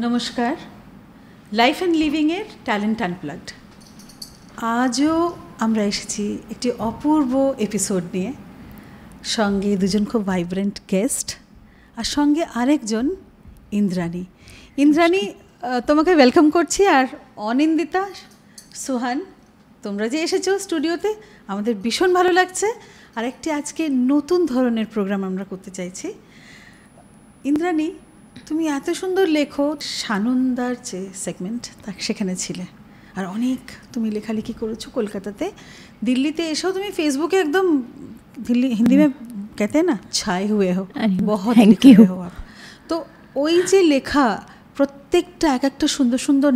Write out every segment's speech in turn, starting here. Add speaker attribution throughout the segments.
Speaker 1: নমস্কার, life and লিভিংয়ের talent unplugged. আজও আমরা এসেছি একটি অপূর্ব এপিসোড নিয়ে, সঙ্গে দুজন খুব ভাইব্রেন্ট গেস্ট, আর সঙ্গে আরেকজন ইন্দ্রাণী। ইন্দ্রাণী, তোমাকে ওয়েলকাম করছি। আর অনিন্দিতা, সোহান, তোমরা যে এসেছো স্টুডিওতে, আমাদের ভীষণ ভালো লাগছে। আর একটি আজকে নতুন ধরনের প্রোগ্রাম আমরা করতে চাইছি। ইন্দ্রাণী, তুমি এত সুন্দর লেখো, সানন্দার যে সেগমেন্ট সেখানে ছিলে, আর অনেক তুমি লেখালেখি করেছো কলকাতাতে। দিল্লিতে এসেও তুমি ফেসবুকে একদম দিল্লি হিন্দি में कहते हैं ना छाए हुए हो, बहुत लिखे हो आप। তো ওই যে লেখা, প্রত্যেকটা এক একটা সুন্দর সুন্দর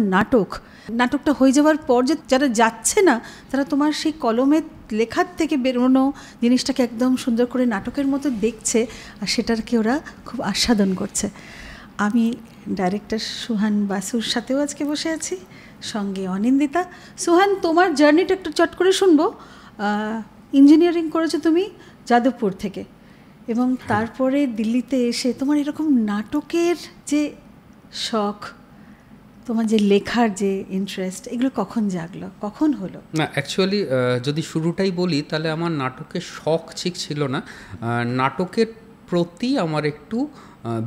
Speaker 1: নাটকটা হয়ে যাওয়ার পর যে যারা যাচ্ছে না, তারা তোমার সেই কলমের লেখার থেকে বেরোনো জিনিসটাকে একদম সুন্দর করে নাটকের মতো দেখছে, আর সেটাকে ওরা খুব আস্বাদন করছে। আমি ডাইরেক্টর সুহান বাসুর সাথেও আজকে বসে আছি, সঙ্গে অনিন্দিতা। সুহান, তোমার জার্নিটা একটু চট করে শুনবো। ইঞ্জিনিয়ারিং করেছো তুমি যাদবপুর থেকে, এবং তারপরে দিল্লিতে এসে তোমার এরকম নাটকের যে শখ, তোমার যে লেখার যে ইন্টারেস্ট, এগুলো কখন জাগলো, কখন হলো?
Speaker 2: না, অ্যাকচুয়ালি যদি শুরুটাই বলি, তাহলে আমার নাটকের শখ ঠিক ছিল না। নাটকের প্রতি আমার একটু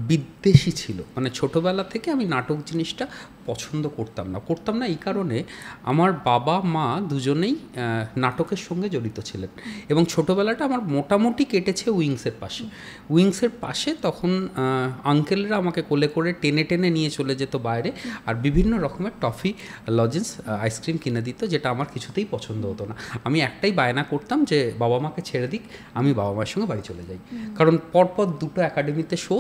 Speaker 2: বিদ্বেষী ছিল। মানে ছোটোবেলা থেকে আমি নাটক জিনিসটা পছন্দ করতাম না এই কারণে, আমার বাবা মা দুজনেই নাটকের সঙ্গে জড়িত ছিলেন, এবং ছোটোবেলাটা আমার মোটামুটি কেটেছে উইংসের পাশে। তখন আঙ্কেলরা আমাকে কোলে করে টেনে টেনে নিয়ে চলে যেত বাইরে, আর বিভিন্ন রকমের টফি, লজেন্স, আইসক্রিম কিনে দিত, যেটা আমার কিছুতেই পছন্দ হতো না। আমি একটাই বায়না করতাম যে বাবা মাকে ছেড়ে দিক, আমি বাবা মায়ের সঙ্গে বাড়ি চলে যাই। কারণ পরপর দুটো একাডেমিতে শো,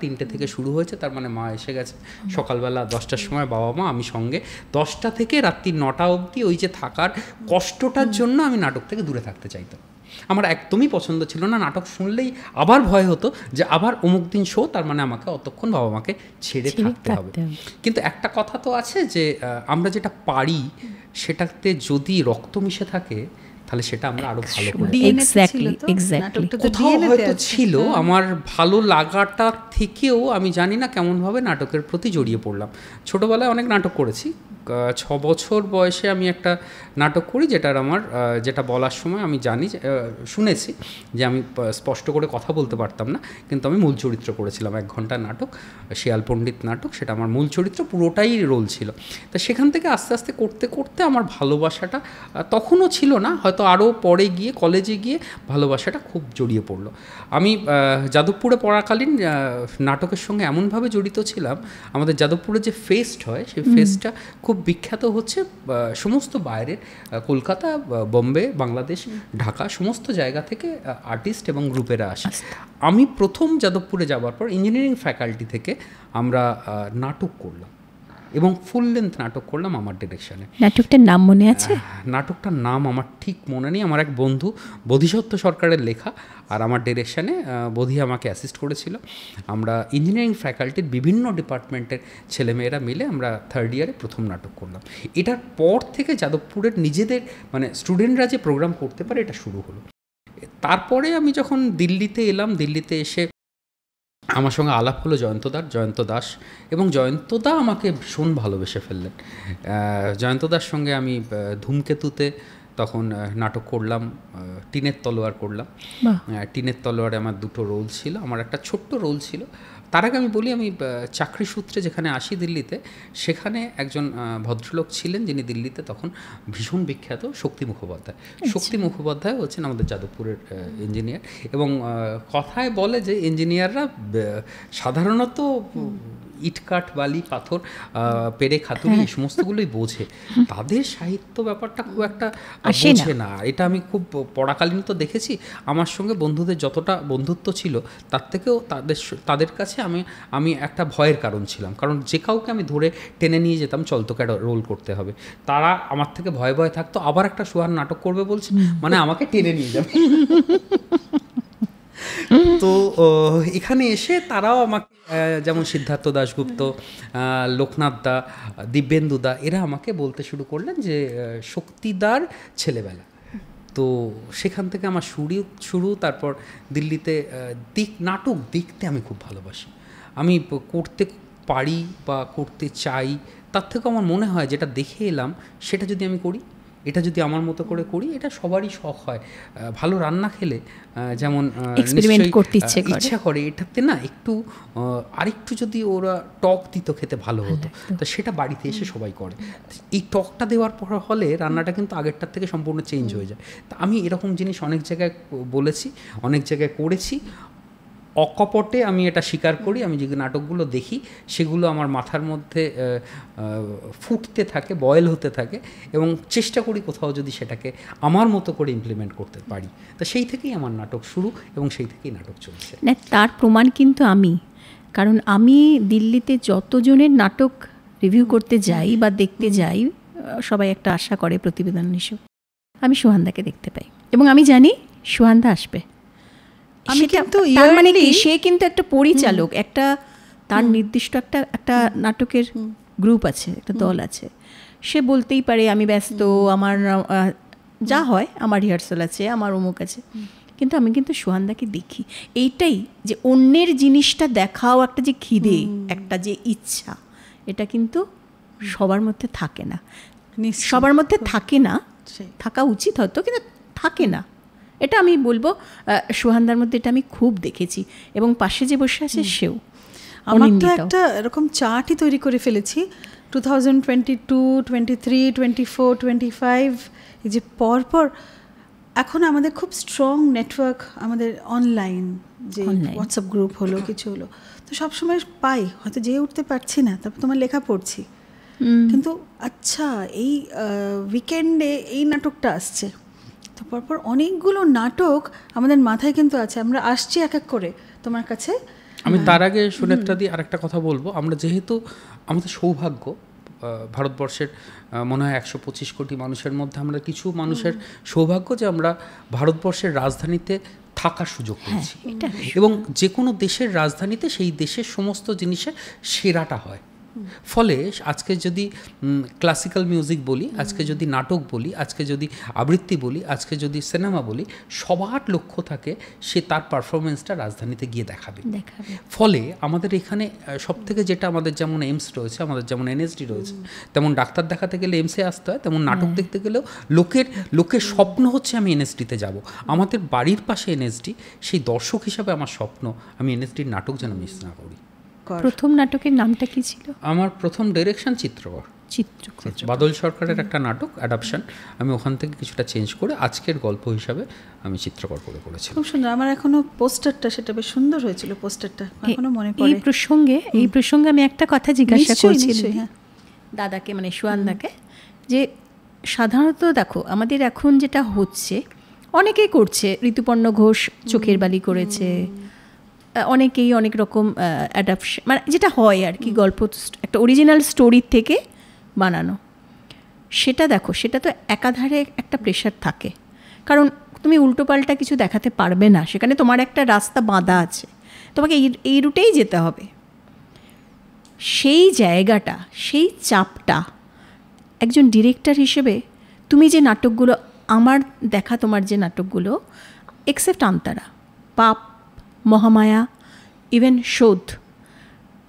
Speaker 2: 3টে থেকে শুরু হয়েছে, তার মানে মা এসে গেছে সকালবেলা 10টার সময়, বাবা মা, আমি সঙ্গে 10টা থেকে রাত্রি 9টা অবধি ওই যে থাকার কষ্টটার জন্য আমি নাটক থেকে দূরে থাকতে চাইতাম। আমার একদমই পছন্দ ছিল না। নাটক শুনলেই আবার ভয় হতো যে আবার অমুক দিন শো, তার মানে আমাকে অতক্ষণ বাবা মাকে ছেড়ে থাকতে হবে। কিন্তু একটা কথা তো আছে যে আমরা যেটা পারি সেটাতে যদি রক্ত মিশে থাকে, তাহলে সেটা আমরা আরো ভালো করে কোথাও হয়তো ছিল। আমার ভালো লাগাটা থেকেও আমি জানি না কেমনভাবে নাটকের প্রতি জড়িয়ে পড়লাম। ছোটোবেলায় অনেক নাটক করেছি। 6 বছর বয়সে আমি একটা নাটক করি, যেটা বলার সময় আমি শুনেছি যে আমি স্পষ্ট করে কথা বলতে পারতাম না, কিন্তু আমি মূল চরিত্র করেছিলাম। 1 ঘন্টার নাটক, শিয়াল পণ্ডিত নাটক, সেটা আমার মূল চরিত্র, পুরোটাই রোল ছিল। তা সেখান থেকে আস্তে আস্তে করতে করতে আমার ভালোবাসাটা তখনও ছিল না, হয়তো আরও পরে গিয়ে কলেজে গিয়ে ভালোবাসাটা খুব জড়িয়ে পড়লো। আমি যাদবপুরে পড়াকালীন নাটকের সঙ্গে এমনভাবে জড়িত ছিলাম, আমাদের যাদবপুরে যে ফেস্ট হয়, সেই ফেস্টটা খুব বিখ্যাত হচ্ছে সমস্ত বাইরের, কলকাতা, বোম্বে, বাংলাদেশ, ঢাকা, সমস্ত জায়গা থেকে আর্টিস্ট এবং গ্রুপেরা আসে। আমি প্রথম যাদবপুরে যাওয়ার পর ইঞ্জিনিয়ারিং ফ্যাকাল্টি থেকে আমরা নাটক করলাম, এবং ফুল লেন্থ নাটক করলাম আমার ডিরেকশানে।
Speaker 3: নাটকটার নাম মনে আছে?
Speaker 2: নাটকটার নাম আমার ঠিক মনে নেই। আমার এক বন্ধু বোধিসত্ত্ব সরকারের লেখা, আর আমার ডিরেকশানে বোধি আমাকে অ্যাসিস্ট করেছিল। আমরা ইঞ্জিনিয়ারিং ফ্যাকাল্টির বিভিন্ন ডিপার্টমেন্টের ছেলেমেয়েরা মিলে আমরা 3rd ইয়ারে প্রথম নাটক করলাম। এটার পর থেকে যাদবপুরের নিজেদের, মানে স্টুডেন্টরা যে প্রোগ্রাম করতে পারে, এটা শুরু হলো। তারপরে আমি যখন দিল্লিতে এলাম, দিল্লিতে এসে আমার সঙ্গে আলাপ হলো জয়ন্ত দাস, এবং জয়ন্তদা আমাকে ভীষণ ভালোবেসে ফেললেন। জয়ন্তদার সঙ্গে আমি ধূমকেতুতে তখন নাটক করলাম, টিনের তলোয়ার করলাম। টিনের তলোয়ারে আমার 2টো রোল ছিল, আমার একটা ছোট্ট রোল ছিল। তার আগে আমি বলি, আমি চাকরি সূত্রে যেখানে আসি দিল্লিতে, সেখানে একজন ভদ্রলোক ছিলেন যিনি দিল্লিতে তখন ভীষণ বিখ্যাত, শক্তি মুখোপাধ্যায় হচ্ছেন আমাদের যাদবপুরের ইঞ্জিনিয়ার। এবং কথায় বলে যে ইঞ্জিনিয়াররা সাধারণত ইটকাঠ, বালি, পাথর, পেরে, খাতুরি, এই সমস্তগুলোই বোঝে, তাদের সাহিত্য ব্যাপারটা খুব একটা বোঝে না। এটা আমি খুব পড়াকালীন তো দেখেছি। আমার সঙ্গে বন্ধুদের যতটা বন্ধুত্ব ছিল, তার থেকেও তাদের কাছে আমি একটা ভয়ের কারণ ছিলাম, কারণ যে কাউকে আমি ধরে টেনে নিয়ে যেতাম, চল তোকে একটা রোল করতে হবে, তারা আমার থেকে ভয়ে থাকতো। আবার একটা সুহান নাটক করবে বলছে, মানে আমাকে টেনে নিয়ে যাবে। তো এখানে এসে তারাও আমাকে, যেমন সিদ্ধার্থ দাশগুপ্ত, লোকনাথ দা, দিব্যেন্দু দা, এরা আমাকে বলতে শুরু করলেন যে শক্তিদার ছেলেবেলা। তো সেখান থেকে আমার শুরু। তারপর দিল্লিতে নাটক দেখতে আমি খুব ভালোবাসি। আমি করতে পারি বা করতে চাই, তার থেকে আমার মনে হয় যেটা দেখে এলাম সেটা যদি আমি করি, এটা যদি আমার মতো করে করি, এটা সবারই শখ হয়। ভালো রান্না খেলে যেমন
Speaker 3: এক্সপেরিমেন্ট করতে ইচ্ছা
Speaker 2: করে, এটাতে না একটু আরেকটু যদি ওরা টক দিত খেতে ভালো হতো, তো সেটা বাড়িতে এসে সবাই করে। এই টকটা দেওয়ার পর হলে রান্নাটা কিন্তু আগেরটার থেকে সম্পূর্ণ চেঞ্জ হয়ে যায়। তা আমি এরকম জিনিস অনেক জায়গায় বলেছি, অনেক জায়গায় করেছি, অকপটে আমি এটা স্বীকার করি। আমি যে নাটকগুলো দেখি সেগুলো আমার মাথার মধ্যে ফুটতে থাকে, বয়েল হতে থাকে, এবং চেষ্টা করি কোথাও যদি সেটাকে আমার মতো করে ইমপ্লিমেন্ট করতে পারি। তো সেই থেকেই আমার নাটক শুরু এবং সেই থেকেই নাটক চলছে।
Speaker 3: না, তার প্রমাণ কিন্তু আমি, কারণ আমি দিল্লিতে যতজনের নাটক রিভিউ করতে যাই বা দেখতে যাই, সবাই একটা আশা করে প্রতিবেদন হিসেবে, আমি সুহান্দাকে দেখতে পাই এবং আমি জানি সুহান্দা আসবে। তার মানে কি, সে কিন্তু একটা পরিচালক, একটা তার নির্দিষ্ট একটা নাটকের গ্রুপ আছে, একটা দল আছে। সে বলতেই পারে আমি ব্যস্ত, আমার যা হয়, আমার রিহার্সাল আছে, আমার অমুক আছে, কিন্তু আমি কিন্তু সুহান্দাকে দেখি। এইটাই যে অন্যের জিনিসটা দেখাও একটা যে খিদে, একটা যে ইচ্ছা, এটা কিন্তু সবার মধ্যে থাকে না। সবার মধ্যে থাকে না, থাকা উচিত হয়তো, কিন্তু থাকে না। এটা আমি বলবো সুহান্দার মধ্যে এটা আমি খুব দেখেছি, এবং পাশে যে বসে আছে সেও।
Speaker 1: আমার তো একটা এরকম চার্টই তৈরি করে ফেলেছি, 2022, 23, 24, 25, এই যে পরপর এখন আমাদের খুব স্ট্রং নেটওয়ার্ক, আমাদের অনলাইন যে হোয়াটসঅ্যাপ গ্রুপ হলো, কিছু হলো, তো সবসময় পাই, হয়তো যেয়ে উঠতে পারছি না, তারপর তোমার লেখা পড়ছি, কিন্তু আচ্ছা এই উইকেন্ডে এই নাটকটা আসছে, তো পরপর অনেকগুলো নাটক আমাদের মাথায় কিন্তু আছে, আমরা আসছি এক এক করে তোমার কাছে।
Speaker 2: আমি তার আগে সুনেত্রা দি আরেকটা কথা বলবো, আমরা যেহেতু আমাদের সৌভাগ্য, ভারতবর্ষের মনে হয় 125 কোটি মানুষের মধ্যে আমরা কিছু মানুষের সৌভাগ্য যে আমরা ভারতবর্ষের রাজধানীতে থাকার সুযোগ পেয়েছি, এবং যে কোনো দেশের রাজধানীতে সেই দেশের সমস্ত জিনিসের সেরাটা হয়। ফলে আজকে যদি ক্লাসিক্যাল মিউজিক বলি, আজকে যদি নাটক বলি, আজকে যদি আবৃত্তি বলি, আজকে যদি সিনেমা বলি, সবার লক্ষ্য থাকে সে তার পারফরমেন্সটা রাজধানীতে গিয়ে দেখাবে। ফলে আমাদের এখানে সবথেকে যেটা, আমাদের যেমন এইমস রয়েছে, আমাদের যেমন এনএসডি রয়েছে, তেমন ডাক্তার দেখাতে গেলে এইমসে আসতে হয়, তেমন নাটক দেখতে গেলেও লোকের স্বপ্ন হচ্ছে আমি এনএসডিতে যাব। আমাদের বাড়ির পাশে এনএসডি, সেই দর্শক হিসাবে আমার স্বপ্ন আমি এনএসডির নাটক যেন মিস না করি।
Speaker 3: প্রথম নাটকের নামটা কি ছিল?
Speaker 2: আমার প্রথম ডিরেকশন চিত্রকর, বাদল সরকারের একটা নাটক অ্যাডাপশন, আমি ওখান থেকে কিছুটা চেঞ্জ করে আজকের গল্প হিসাবে আমি চিত্রকর করে করেছি।
Speaker 1: খুব সুন্দর, আমার এখনো পোস্টারটা, সেটা বেশ সুন্দর হয়েছিল পোস্টারটা, এখনো মনে পড়ে।
Speaker 3: এই প্রসঙ্গে আমি একটা কথা জিজ্ঞাসা করছিলাম দাদাকে, মানে সুহান্দাকে, যে সাধারণত দেখো আমাদের এখন যেটা হচ্ছে, অনেকেই করছে, ঋতুপর্ণ ঘোষ চোখের বালি করেছে, অনেকেই অনেক রকম অ্যাডাপশন, মানে যেটা হয় আর কি, গল্প একটা অরিজিনাল স্টোরির থেকে বানানো, সেটা দেখো, সেটা তো একাধারে একটা প্রেশার থাকে, কারণ তুমি উল্টোপাল্টা কিছু দেখাতে পারবে না, সেখানে তোমার একটা রাস্তা বাঁধা আছে, তোমাকে এই রুটেই যেতে হবে। সেই জায়গাটা, সেই চাপটা একজন ডিরেক্টর হিসেবে, তুমি যে নাটকগুলো, আমার দেখা তোমার যে নাটকগুলো, এক্সেপ্ট আন্তারা, পাপ, মহামায়া, ইভেন শোধ,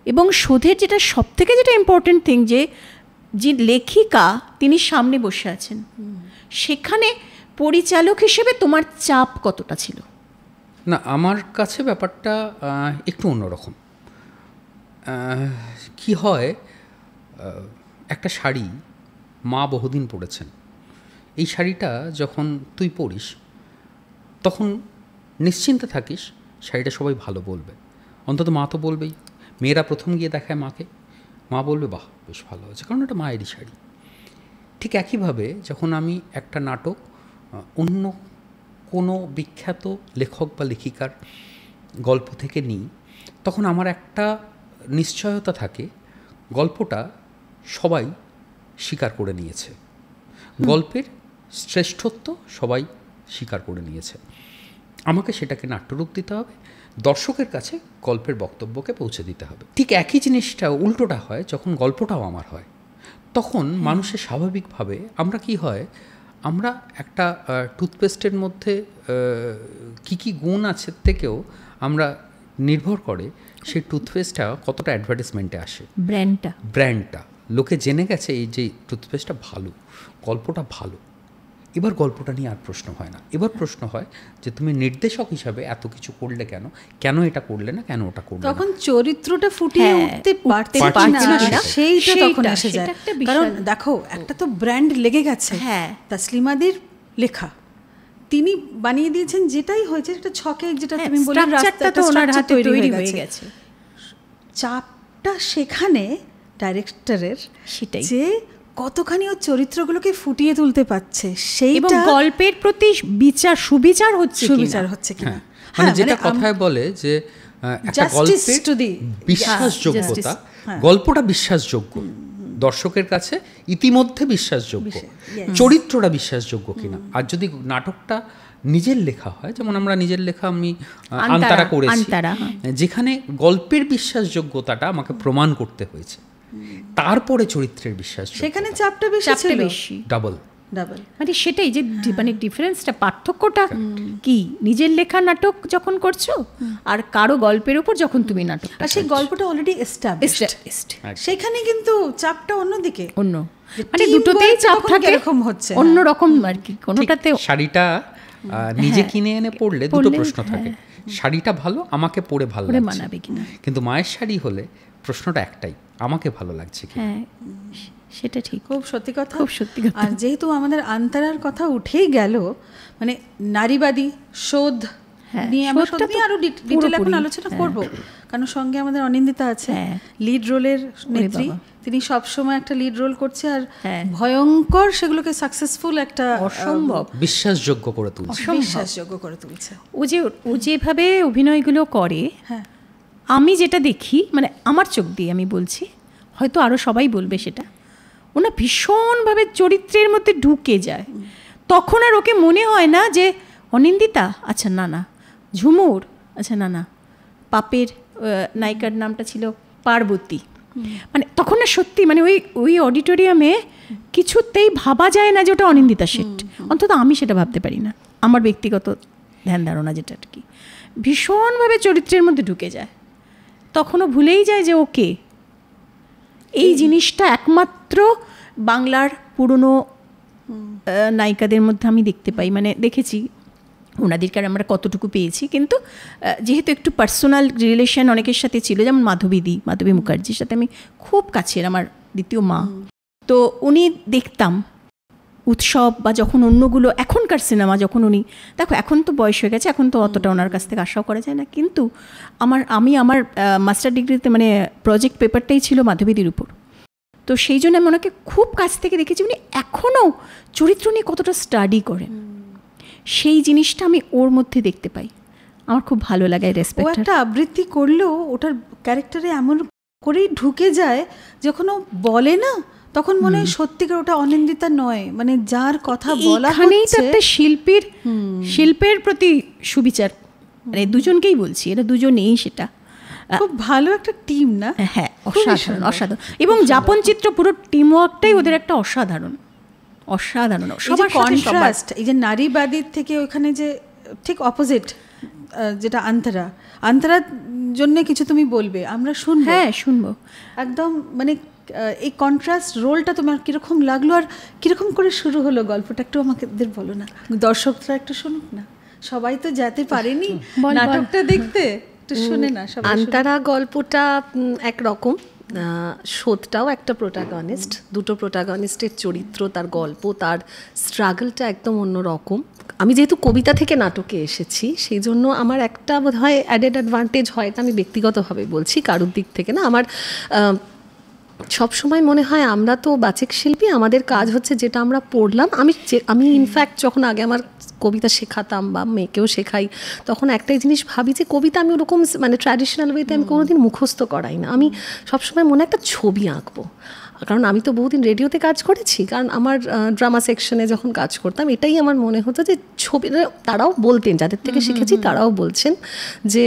Speaker 3: এবং শোধের যেটা সবথেকে যেটা ইম্পর্টেন্ট থিং, যে লেখিকা তিনি সামনে বসে আছেন, সেখানে পরিচালক হিসেবে তোমার চাপ কতটা ছিল?
Speaker 2: না, আমার কাছে ব্যাপারটা একটু অন্যরকম। কি হয়, একটা শাড়ি মা বহুদিন পরেছেন, এই শাড়িটা যখন তুই পরিস তখন নিশ্চিন্তে থাকিস শাড়িটা সবাই ভালো বলবে, অন্তত মা তো বলবেই। মেয়েরা প্রথম গিয়ে দেখায় মাকে, মা বলবে বাহ বেশ ভালো হয়েছে, কারণ এটা মায়েরই শাড়ি। ঠিক একইভাবে যখন আমি একটা নাটক অন্য কোনো বিখ্যাত লেখক বা লেখিকার গল্প থেকে নিই, তখন আমার একটা নিশ্চয়তা থাকে গল্পটা সবাই স্বীকার করে নিয়েছে, গল্পের শ্রেষ্ঠত্ব সবাই স্বীকার করে নিয়েছে, আমাকে সেটাকে নাট্যরূপ দিতে হবে, দর্শকের কাছে গল্পের বক্তব্যকে পৌঁছে দিতে হবে। ঠিক একই জিনিসটা উল্টোটা হয় যখন গল্পটাও আমার হয়, তখন মানুষের স্বাভাবিকভাবে আমরা কি হয়, আমরা একটা টুথপেস্টের মধ্যে কী কী গুণ আছে থেকেও আমরা নির্ভর করে সেই টুথপেস্টটা কতটা অ্যাডভার্টাইজমেন্টে আসে, ব্র্যান্ডটা লোকে জেনে গেছে এই যে টুথপেস্টটা ভালো, গল্পটা ভালো, এবার গল্পটা নিয়ে আর প্রশ্ন হয় না। এবার প্রশ্ন হয় যে তুমি নির্দেশক হিসাবে এত কিছু করলে কেন, কেন এটা করলে না, কেন ওটা করলে না।
Speaker 1: তখন চরিত্রটা ফুটিয়ে উঠতে পারছে না, সেইটা তখন এসে যায়। কারণ দেখো, একটা তো ব্র্যান্ড লেগে গেছে, তাসলিমাদির লেখা, তিনি বানিয়ে দিয়েছেন, যেটাই হয়েছে একটা ছকে, যেটা তুমি বললে রাস্তাটা ওনার হাতে তৈরি হয়ে গেছে। চাপটা সেখানে ডাইরেক্টরের, সেটাই যে কতখানি ও চরিত্রগুলোকে ফুটিয়ে তুলতে পারছে, সেইটা
Speaker 3: গল্পের প্রতি সুবিচার হচ্ছে কিনা।
Speaker 2: মানে যেটা কথায় বলে যে একটা গল্পের বিশ্বাসযোগ্যতা, গল্পটা বিশ্বাসযোগ্য দর্শকের কাছে, ইতিমধ্যে বিশ্বাসযোগ্য, চরিত্রটা বিশ্বাসযোগ্য কিনা। আর যদি নাটকটা নিজের লেখা হয়, যেমন আমরা নিজের লেখা আমি আন্তারা করেছি, যেখানে গল্পের বিশ্বাসযোগ্যতাটা আমাকে প্রমাণ করতে হয়েছে, তারপরে চরিত্রের বিশ্বাস,
Speaker 1: সেখানে চাপটা বেশি,
Speaker 2: ডাবল।
Speaker 3: মানে সেটাই যে মানে ডিফারেন্সটা, পার্থক্যটা কি, নিজের লেখা নাটক যখন করছো আর কারো গল্পের উপর যখন তুমি নাটকটা,
Speaker 1: সেই গল্পটা অলরেডি এস্টাবলিশড, সেখানে কিন্তু চাপটা অন্যদিকে,
Speaker 3: মানে দুটোতেই চাপ থাকে, এরকম হচ্ছে অন্যরকম আর কি। কোনোটাতে শাড়িটা
Speaker 2: নিজে কিনে এনে পড়লে দুটো প্রশ্ন থাকে, শাড়িটা ভালো, আমাকে পরে ভালো
Speaker 3: মানাবে কিনা।
Speaker 2: কিন্তু মায়ের শাড়ি হলে প্রশ্নটা একটাই, আমাকে ভালো লাগছে কি।
Speaker 3: সেটা ঠিক,
Speaker 1: খুব সত্যি কথা। আর যেহেতু আমাদের আন্তারার কথা উঠেই গেল, মানে নারীবাদী শোধ নিয়ে আমরা আরো ডিটেইল এখন আলোচনা করব, কারণ সঙ্গে আমাদের অনিন্দিতা আছে, লিড রোলের নেত্রী, তিনি সবসময় একটা লিড রোল করছে, আর ভয়ঙ্কর সেগুলোকে সাকসেসফুল একটা
Speaker 3: অসম্ভব
Speaker 2: বিশ্বাসযোগ্য করে
Speaker 1: তুলছে।
Speaker 3: ও যেভাবে অভিনয়গুলো করে, আমি যেটা দেখি, মানে আমার চোখ দিয়ে আমি বলছি, হয়তো আরও সবাই বলবে সেটা, ওনা ভীষণভাবে চরিত্রের মধ্যে ঢুকে যায়। তখন আর ওকে মনে হয় না যে অনিন্দিতা, আচ্ছা না, ঝুমুর, আচ্ছা না, পাপের নায়িকার নামটা ছিল পার্বতী, মানে তখন না সত্যি, মানে ওই অডিটোরিয়ামে কিছুতেই ভাবা যায় না যে ওটা অনিন্দিতা শেঠ, অন্তত আমি সেটা ভাবতে পারি না, আমার ব্যক্তিগত ধ্যান ধারণা যেটা আর কি, ভীষণভাবে চরিত্রের মধ্যে ঢুকে যায়, তখনও ভুলেই যায় যে ওকে। এই জিনিসটা একমাত্র বাংলার পুরনো নায়িকাদের মধ্যে আমি দেখতে পাই, মানে দেখেছি ওনাদেরকে আমরা কতটুকু পেয়েছি, কিন্তু যেহেতু একটু পার্সোনাল রিলেশন অনেকের সাথে ছিল, যেমন মাধবী মুখার্জির সাথে আমি খুব কাছের, আমার দ্বিতীয় মা, তো উনি দেখতাম উৎসব বা যখন অন্যগুলো, এখনকার সিনেমা যখন উনি, দেখো এখন তো বয়স হয়ে গেছে, এখন তো অতটা ওনার কাছ থেকে আশাও করা যায় না, কিন্তু আমি আমার মাস্টার ডিগ্রিতে মানে প্রজেক্ট পেপারটাই ছিল মাধবীদির উপর, তো সেই জন্য আমি ওনাকে খুব কাছ থেকে দেখেছি, উনি এখনও চরিত্র নিয়ে কতটা স্টাডি করেন, সেই জিনিসটা আমি ওর মধ্যে দেখতে পাই, আমার খুব ভালো লাগে। রেসপেক্ট,
Speaker 1: ও একটা আবৃত্তি করলেও ওটার ক্যারেক্টারে এমন করেই ঢুকে যায়, যখন ও বলে না তখন মনে হয় সত্যিকার ওটা অনিন্দিতা নয়, মানে যার কথা বলা হচ্ছে,
Speaker 3: একটা শিল্পের প্রতি সুবিচার, মানে দুজনকেই বলছি, এটা দুজনেই, সেটা
Speaker 1: খুব ভালো একটা টিম না।
Speaker 3: হ্যাঁ, অসাধারণ, এবং যাপন চিত্র পুরো টিমওয়ার্কটাই ওদের একটা অসাধারণ।
Speaker 1: সবার কন্ট্রাস্ট, এই যে নারীবাদীর থেকে ওখানে যে ঠিক অপোজিট, যেটা আন্তরার জন্য কিছু তুমি বলবে, আমরা শুনবো একদম, মানে এই কন্ট্রাস্ট রোলটা তোমার কিরকম লাগলো, আর কিরকম করে শুরু হলো গল্পটা, একটু আমাদের বলো না, দর্শকরা একটু শুনুক না, সবাই তো যেতে পারেনি নাটকটা দেখতে, একটু শুনে না সবাই।
Speaker 4: আন্তারা গল্পটা একরকম, শোধটাও একটা প্রোটাগনিস্ট, দুটো প্রোটাগনিস্টের চরিত্র, তার গল্প, তার স্ট্রাগলটা একদম অন্যরকম। আমি যেহেতু কবিতা থেকে নাটকে এসেছি, সেই জন্য আমার একটা বোধহয় অ্যাডেড অ্যাডভান্টেজ হয়, এটা আমি ব্যক্তিগতভাবে বলছি, কারোর দিক থেকে না। আমার সবসময় মনে হয় আমরা তো বাচিক শিল্পী, আমাদের কাজ হচ্ছে যেটা আমরা পড়লাম, আমি ইনফ্যাক্ট যখন আগে আমার কবিতা শেখাতাম বা মেয়েকেও শেখাই, তখন একটাই জিনিস ভাবি যে কবিতা আমি ওরকম মানে ট্র্যাডিশনাল ওয়েতে আমি কোনোদিন মুখস্থ করাই না, আমি সবসময় মনে একটা ছবি আঁকবো। কারণ আমি তো বহুদিন রেডিওতে কাজ করেছি, কারণ আমার ড্রামা সেকশনে যখন কাজ করতাম, এটাই আমার মনে হতো যে ছবি, তারাও বলতেন, যাদের থেকে শিখেছি তারাও বলছেন যে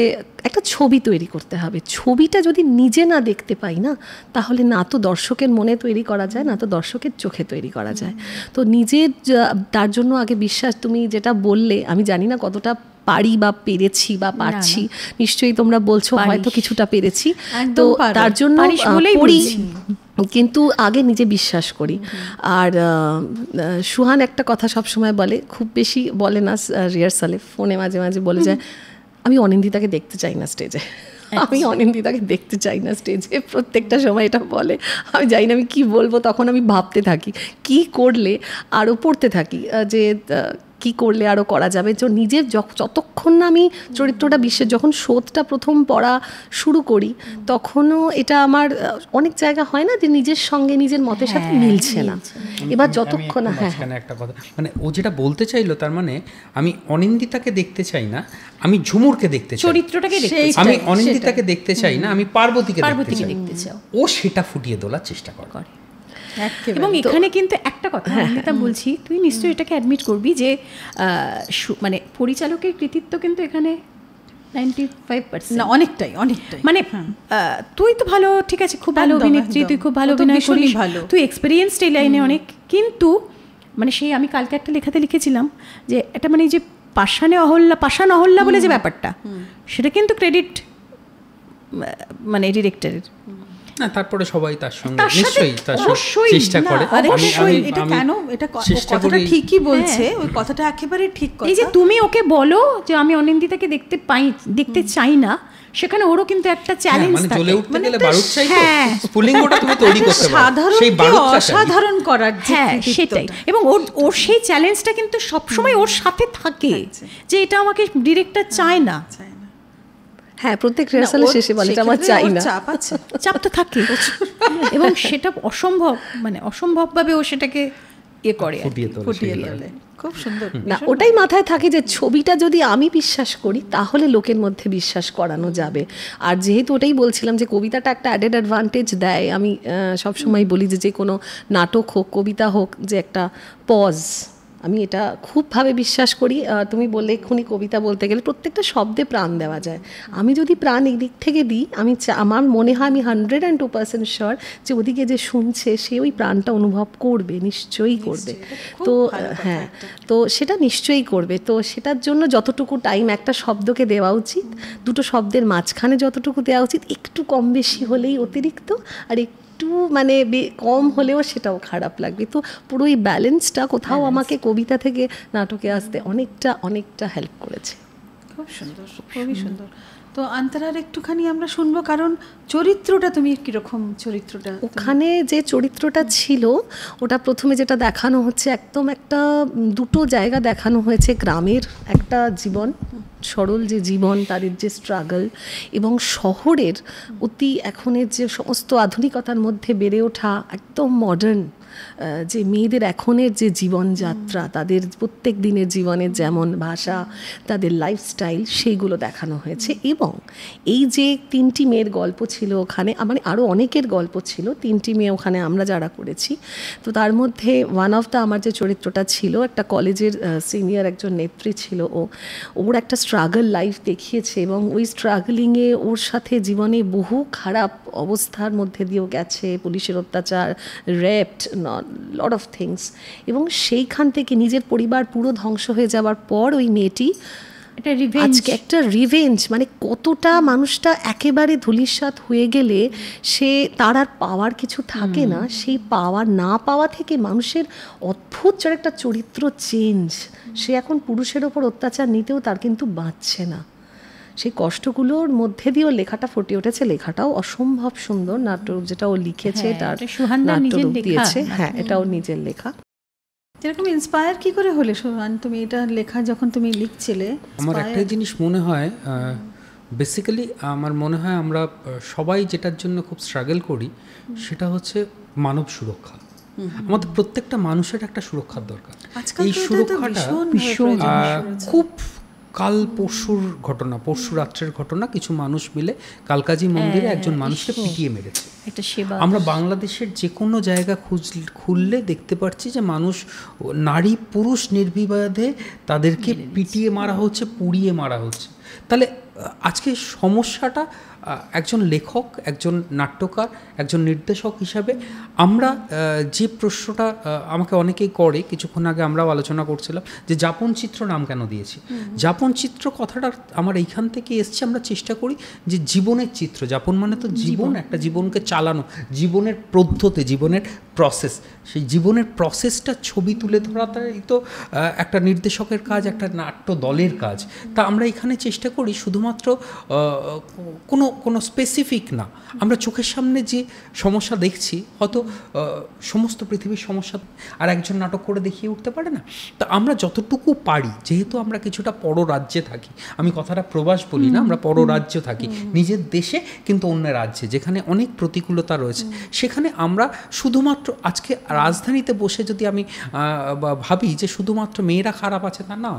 Speaker 4: একটা ছবি তৈরি করতে হবে, ছবিটা যদি নিজে না দেখতে পাই না, তাহলে না তো দর্শকের মনে তৈরি করা যায়, না তো দর্শকের চোখে তৈরি করা যায়। তো নিজের তার জন্য আগে বিশ্বাস, তুমি যেটা বললে আমি জানি না কতটা পারি বা পেরেছি বা পারছি, নিশ্চয়ই তোমরা বলছো হয়তো কিছুটা পেরেছি, তো তার জন্য পড়ি, কিন্তু আগে নিজে বিশ্বাস করি। আর সুহান একটা কথা সবসময় বলে, খুব বেশি বলে না রিহার্সালে, ফোনে মাঝে মাঝে বলে যায়, আমি অনিন্দিতাকে দেখতে চাই না স্টেজে, আমি অনিন্দিতাকে দেখতে চাই না স্টেজে, প্রত্যেকটা সময় এটা বলে। আমি জানি না আমি কী বলবো, তখন আমি ভাবতে থাকি কি করলে আরও পড়তে থাকি যে কি করলে আরও করা যাবে। তো নিজের যতক্ষণ না আমি চরিত্রটা যখন শোধটা প্রথম পড়া শুরু করি, তখনও এটা আমার অনেক জায়গা হয় না যে নিজের সঙ্গে নিজের মতের সাথে মিলছে না। এবার যতক্ষণ
Speaker 2: একটা কথা, মানে ও যেটা বলতে চাইলো, তার মানে আমি অনিন্দিতাকে দেখতে চাই না, আমি ঝুমুরকে দেখতে চাই,
Speaker 3: চরিত্রটাকে দেখতে চাই,
Speaker 2: আমি অনিন্দিতাকে দেখতে চাই না, আমি পার্বতীকে
Speaker 3: দেখতে চাই।
Speaker 2: ও সেটা ফুটিয়ে তোলার চেষ্টা করে।
Speaker 3: এবং এখানে কিন্তু একটা কথা অনিন্দিতা বলছি, তুই নিশ্চয়ই এটাকে অ্যাডমিট করবি যে মানে পরিচালকের কৃতিত্ব কিন্তু এখানে 95%,
Speaker 1: না অনেকটাই
Speaker 3: মানে তুই তো ভালো, ঠিক আছে, খুব ভালো অভিনেত্রী, তুই খুব ভালো অভিনয় করিস, তুই এক্সপিরিয়েন্সড এই লাইনে অনেক, কিন্তু মানে সেই আমি কালকে একটা লেখাতে লিখেছিলাম যে এটা মানে যে পাষাণ অহল্যা বলে যে ব্যাপারটা, সেটা কিন্তু ক্রেডিট মানে ডিরেক্টরের
Speaker 2: না, তারপরে সবাই তার সঙ্গে নিশ্চয়ই চেষ্টা করে।
Speaker 1: এটা কেন, এটা কথাটা ঠিকই বলছে, ওই কথাটা একেবারে ঠিক কথা।
Speaker 3: এই যে তুমি ওকে বলো যে আমি অনিন্দিতাকে দেখতে চাই না, সেখানে ওরও কিন্তু একটা চ্যালেঞ্জ থাকে,
Speaker 2: মানে জ্বলে উঠতে গেলে বারুদ চাই, তো স্ফুলিঙ্গটা তুমি তৈরি করতে পারো, সেই বারুদটা
Speaker 1: অসাধারণ করার,
Speaker 3: সেটাই। এবং ওর সেই চ্যালেঞ্জটা কিন্তু সবসময় ওর সাথে থাকে, যে এটা আমাকে ডিরেক্টর চায় না।
Speaker 4: হ্যাঁ, প্রত্যেক রিহার্সালের শেষে বলে এটা আমার চাই না,
Speaker 3: চাপ তো থাকে, এবং সেটা অসম্ভবভাবে ও সেটাকে করে
Speaker 1: ফুটিয়ে তোলে, খুব সুন্দর।
Speaker 4: না, ওটাই মাথায় থাকে যে ছবিটা যদি আমি বিশ্বাস করি তাহলে লোকের মধ্যে বিশ্বাস করানো যাবে। আর যেহেতু ওটাই বলছিলাম যে কবিতাটা একটা অ্যাডেড অ্যাডভান্টেজ দেয়, আমি সবসময় বলি যে কোনো নাটক হোক, কবিতা হোক, যে একটা পজ, আমি এটা খুবভাবে বিশ্বাস করি। তুমি বললে এক্ষুনি কবিতা বলতে গেলে প্রত্যেকটা শব্দে প্রাণ দেওয়া যায়, আমি যদি প্রাণ এই দিক থেকে দিই, আমার মনে হয় আমি 102% শিওর যে ওদিকে যে শুনছে সে ওই প্রাণটা অনুভব করবে, নিশ্চয়ই করবে। তো হ্যাঁ, তো সেটা নিশ্চয়ই করবে। তো সেটার জন্য যতটুকু টাইম একটা শব্দকে দেওয়া উচিত, দুটো শব্দের মাঝখানে যতটুকু দেওয়া উচিত, একটু কম বেশি হলেই অতিরিক্ত, আর একটু মানে কম হলেও সেটাও খারাপ লাগবে। তো পুরো এই ব্যালেন্সটা কোথাও আমাকে কবিতা থেকে নাটকে আসতে অনেকটা হেল্প করেছে।
Speaker 1: খুব সুন্দর, খুবই সুন্দর। তো অন্তরার একটুখানি আমরা শুনবো, কারণ চরিত্রটা তুমি কীরকম, চরিত্রটা
Speaker 4: ওখানে যে চরিত্রটা ছিল ওটা প্রথমে যেটা দেখানো হচ্ছে, একদম একটা দুটো জায়গা দেখানো হয়েছে, গ্রামের একটা জীবন, সরল যে জীবন, তাদের যে স্ট্রাগল, এবং শহরের অতি এখনের যে সমস্ত আধুনিকতার মধ্যে বেড়ে ওঠা একদম মডার্ন যে মেয়েদের এখনের যে জীবনযাত্রা, তাদের প্রত্যেক দিনের জীবনের যেমন ভাষা, তাদের লাইফস্টাইল, সেইগুলো দেখানো হয়েছে। এবং এই যে 3টি মেয়ের গল্প ছিল ওখানে, মানে আরও অনেকের গল্প ছিল, 3টি মেয়ে ওখানে আমরা যারা করেছি, তো তার মধ্যে আমার যে চরিত্রটা ছিল, একটা কলেজের সিনিয়র একজন নেত্রী ছিল, ওর একটা স্ট্রাগল লাইফ দেখিয়েছে, এবং ওই স্ট্রাগলিংয়ে ওর সাথে জীবনে বহু খারাপ অবস্থার মধ্যে দিয়েও গেছে, পুলিশের অত্যাচার, রেপড, লট অফ থিংস, এবং সেইখান থেকে নিজের পরিবার পুরো ধ্বংস হয়ে যাওয়ার পর ওই মেয়েটি আজকে একটা রিভেঞ্জ, মানে কতটা মানুষটা একেবারে ধূলিসাৎ হয়ে গেলে সে তার আর পাওয়ার কিছু থাকে না, সেই না পাওয়া থেকে মানুষের অদ্ভুত একটা চরিত্র চেঞ্জ, সে এখন পুরুষের ওপর অত্যাচার নিতেও তার কিন্তু বাঁচছে না, সেই কষ্টগুলোর মধ্যে দিয়েও লেখাটা ফুটে উঠেছে। লেখাটাও অসম্ভব সুন্দর, নাটক যেটা ও লিখেছে, তার নাটক দিয়েছে, হ্যাঁ, এটাও নিজের লেখা।
Speaker 1: যেরকম ইন্সপায়ার কি করে হলে সোহান তুমি এটা লেখা, যখন তুমি লিখছিলে?
Speaker 2: আমার একটা জিনিস মনে হয়, বেসিক্যালি আমার মনে হয় আমরা সবাই যেটার জন্য খুব স্ট্রাগল করি, সেটা হচ্ছে মানব সুরক্ষা। আমাদের প্রত্যেকটা মানুষের একটা সুরক্ষার দরকার। এই সুরক্ষাটা খুব কাল পরশুর ঘটনা, পরশু রাত্রের ঘটনা, কিছু মানুষ মিলে কালকাজি মন্দিরে একজন মানুষকে পিটিয়ে মেরেছে। আমরা বাংলাদেশের যে কোনো জায়গা খুললে দেখতে পাচ্ছি যে মানুষ, নারী পুরুষ নির্বিবাদে তাদেরকে পিটিয়ে মারা হচ্ছে, পুড়িয়ে মারা হচ্ছে। তাহলে আজকে সমস্যাটা একজন লেখক, একজন নাট্যকার, একজন নির্দেশক হিসাবে আমরা যে প্রশ্নটা আমাকে অনেকেই করে, কিছুক্ষণ আগে আমরাও আলোচনা করছিলাম যে যাপন চিত্র নাম কেন দিয়েছি। যাপন চিত্র কথাটা আমার এইখান থেকে এসছে, আমরা চেষ্টা করি যে জীবনের চিত্র, যাপন মানে তো জীবন, একটা জীবনকে চালানো, জীবনের পদ্ধতি, জীবনের প্রসেস, সেই জীবনের প্রসেসটা ছবি তুলে ধরাটাই তো একটা নির্দেশকের কাজ, একটা নাট্য দলের কাজ। তা আমরা এখানে চেষ্টা করি শুধুমাত্র কোনো স্পেসিফিক না, আমরা চোখের সামনে যে সমস্যা দেখছি হয়তো সমস্ত পৃথিবীর সমস্যা আর একজন নাটক করে দেখিয়ে উঠতে পারে না। তা আমরা যতটুকু পারি, যেহেতু আমরা কিছুটা পররাজ্যে থাকি, আমি কথাটা প্রবাস বলি না, আমরা পররাজ্যে থাকি, নিজের দেশে কিন্তু অন্য রাজ্যে, যেখানে অনেক প্রতিকূলতা রয়েছে, সেখানে আমরা শুধুমাত্র আজকে রাজধানীতে বসে যদি আমি ভাবি যে শুধুমাত্র মেয়েরা খারাপ আছে, তা না,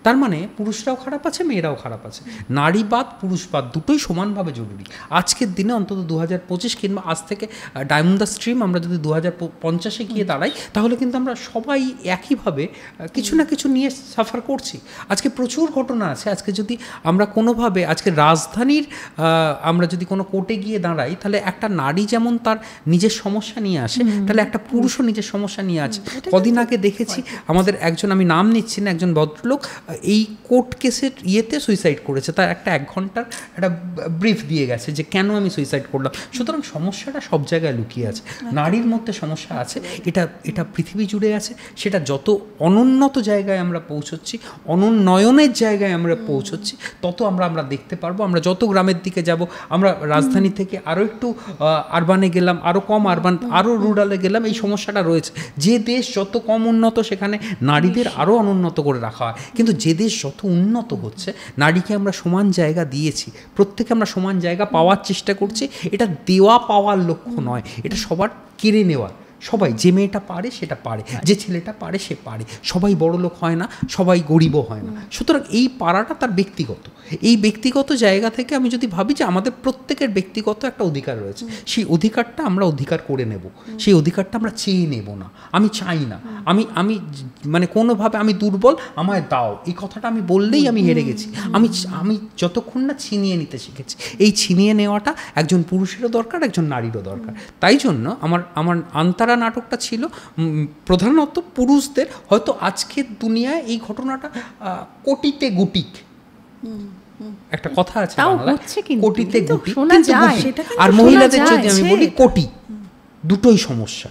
Speaker 2: তার মানে পুরুষরাও খারাপ আছে, মেয়েরাও খারাপ আছে, নারীবাদ পুরুষবাদ দুটোই সমানভাবে জরুরি। আজকের দিনে অন্তত 2025 কিংবা আজ থেকে ডায়মন্ড দ্য স্ট্রিম আমরা যদি 2050-এ গিয়ে দাঁড়াই, তাহলে কিন্তু আমরা সবাই একইভাবে কিছু না কিছু নিয়ে সাফার করছি। আজকে প্রচুর ঘটনা আছে। আজকে যদি আমরা কোনোভাবে আজকে রাজধানীর আমরা যদি কোনো কোর্টে গিয়ে দাঁড়াই, তাহলে একটা নারী যেমন তার নিজের সমস্যা নিয়ে আসে, তাহলে একটা পুরুষও নিজের সমস্যা নিয়ে আছে। কদিন আগে দেখেছি আমাদের একজন, আমি নাম নিচ্ছি না, একজন ভদ্রলোক এই কোর্ট কেসের সুইসাইড করেছে। তার একটা 1 ঘন্টার একটা ব্রিফ দিয়ে গেছে যে কেন আমি সুইসাইড করলাম। সুতরাং সমস্যাটা সব জায়গায় লুকিয়ে আছে, নারীর মধ্যে সমস্যা আছে, এটা পৃথিবী জুড়ে আছে। সেটা যত অনুন্নত জায়গায় আমরা পৌঁছচ্ছি, অনুন্নয়নের জায়গায় আমরা পৌঁছচ্ছি, তত আমরা দেখতে পারবো। আমরা যত গ্রামের দিকে যাব, আমরা রাজধানী থেকে আরও একটু আরবানে গেলাম, আরও কম আরবান, আরও রুরালে গেলাম, এই সমস্যাটা রয়েছে। যে দেশ যত কম উন্নত, সেখানে নারীদের আরও অনুন্নত করে রাখা হয়। কিন্তু যে দেশ যত উন্নত হচ্ছে, নারীকে আমরা সমান জায়গা দিয়েছি, প্রত্যেকে আমরা সমান জায়গা পাওয়ার চেষ্টা করছি। এটা দেওয়া পাওয়ার লক্ষ্য নয়, এটা সবার কেড়ে নেওয়ার। সবাই, যে মেয়েটা পারে সেটা পারে, যে ছেলেটা পারে সে পারে, সবাই বড় লোক হয় না, সবাই গরিবও হয় না। সুতরাং এই পারাটা তার ব্যক্তিগত, এই ব্যক্তিগত জায়গা থেকে আমি যদি ভাবি যে আমাদের প্রত্যেকের ব্যক্তিগত একটা অধিকার রয়েছে, সেই অধিকারটা আমরা অধিকার করে নেব, সেই অধিকারটা আমরা চেয়ে নেব না। আমি চাই না আমি মানে কোনোভাবে আমি দুর্বল, আমায় দাও, এই কথাটা আমি বললেই আমি হেরে গেছি। আমি যতক্ষণ না ছিনিয়ে নিতে শিখেছি, এই ছিনিয়ে নেওয়াটা একজন পুরুষেরও দরকার, একজন নারীরও দরকার। তাই জন্য আমার আন্তারা নাটকটা ছিল প্রধানত পুরুষদের। হয়তো আজকের দুনিয়ায় এই ঘটনাটা কোটিতে গুটিক, একটা কথা আছে কোটিতে গুটিক, আর মহিলাদের যদি আমি বলি কোটি, দুটোই সমস্যা।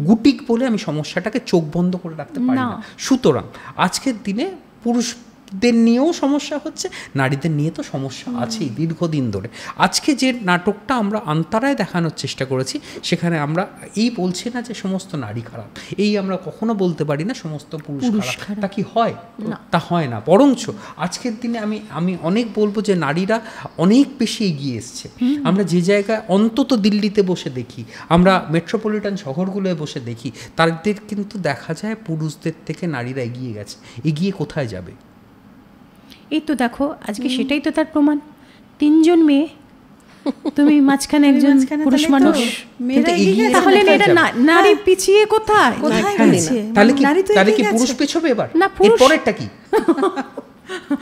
Speaker 2: গুটিক বলে আমি সমস্যাটাকে চোখ বন্ধ করে রাখতে পারি না। সুতরাং আজকের দিনে পুরুষদের নিয়েও সমস্যা হচ্ছে, নারীদের নিয়ে তো সমস্যা আছেই দীর্ঘদিন ধরে। আজকে যে নাটকটা আমরা আন্তারায় দেখানোর চেষ্টা করেছি, সেখানে আমরা এই বলছি না যে সমস্ত নারী খারাপ, এই আমরা কখনো বলতে পারি না সমস্ত পুরুষ খারাপ। তা কি হয়? তা হয় না। বরঞ্চ আজকের দিনে আমি অনেক বলবো যে নারীরা অনেক বেশি এগিয়ে এসছে। আমরা যে জায়গায় অন্তত দিল্লিতে বসে দেখি, আমরা মেট্রোপলিটন শহরগুলোয় বসে দেখি, তাদের কিন্তু দেখা যায় পুরুষদের থেকে নারীরা এগিয়ে গেছে। এগিয়ে কোথায় যাবে?
Speaker 3: এই তো দেখো, আজকে সেটাই তো তার প্রমাণ। 3 জন মেয়ে, তুমি মাঝখানে একজন পুরুষ মানুষ, তাহলে নারী পিছিয়ে কোথায়?
Speaker 2: তাহলে কি পুরুষ পেছবে এবার?
Speaker 3: না,
Speaker 2: পরেরটা কি?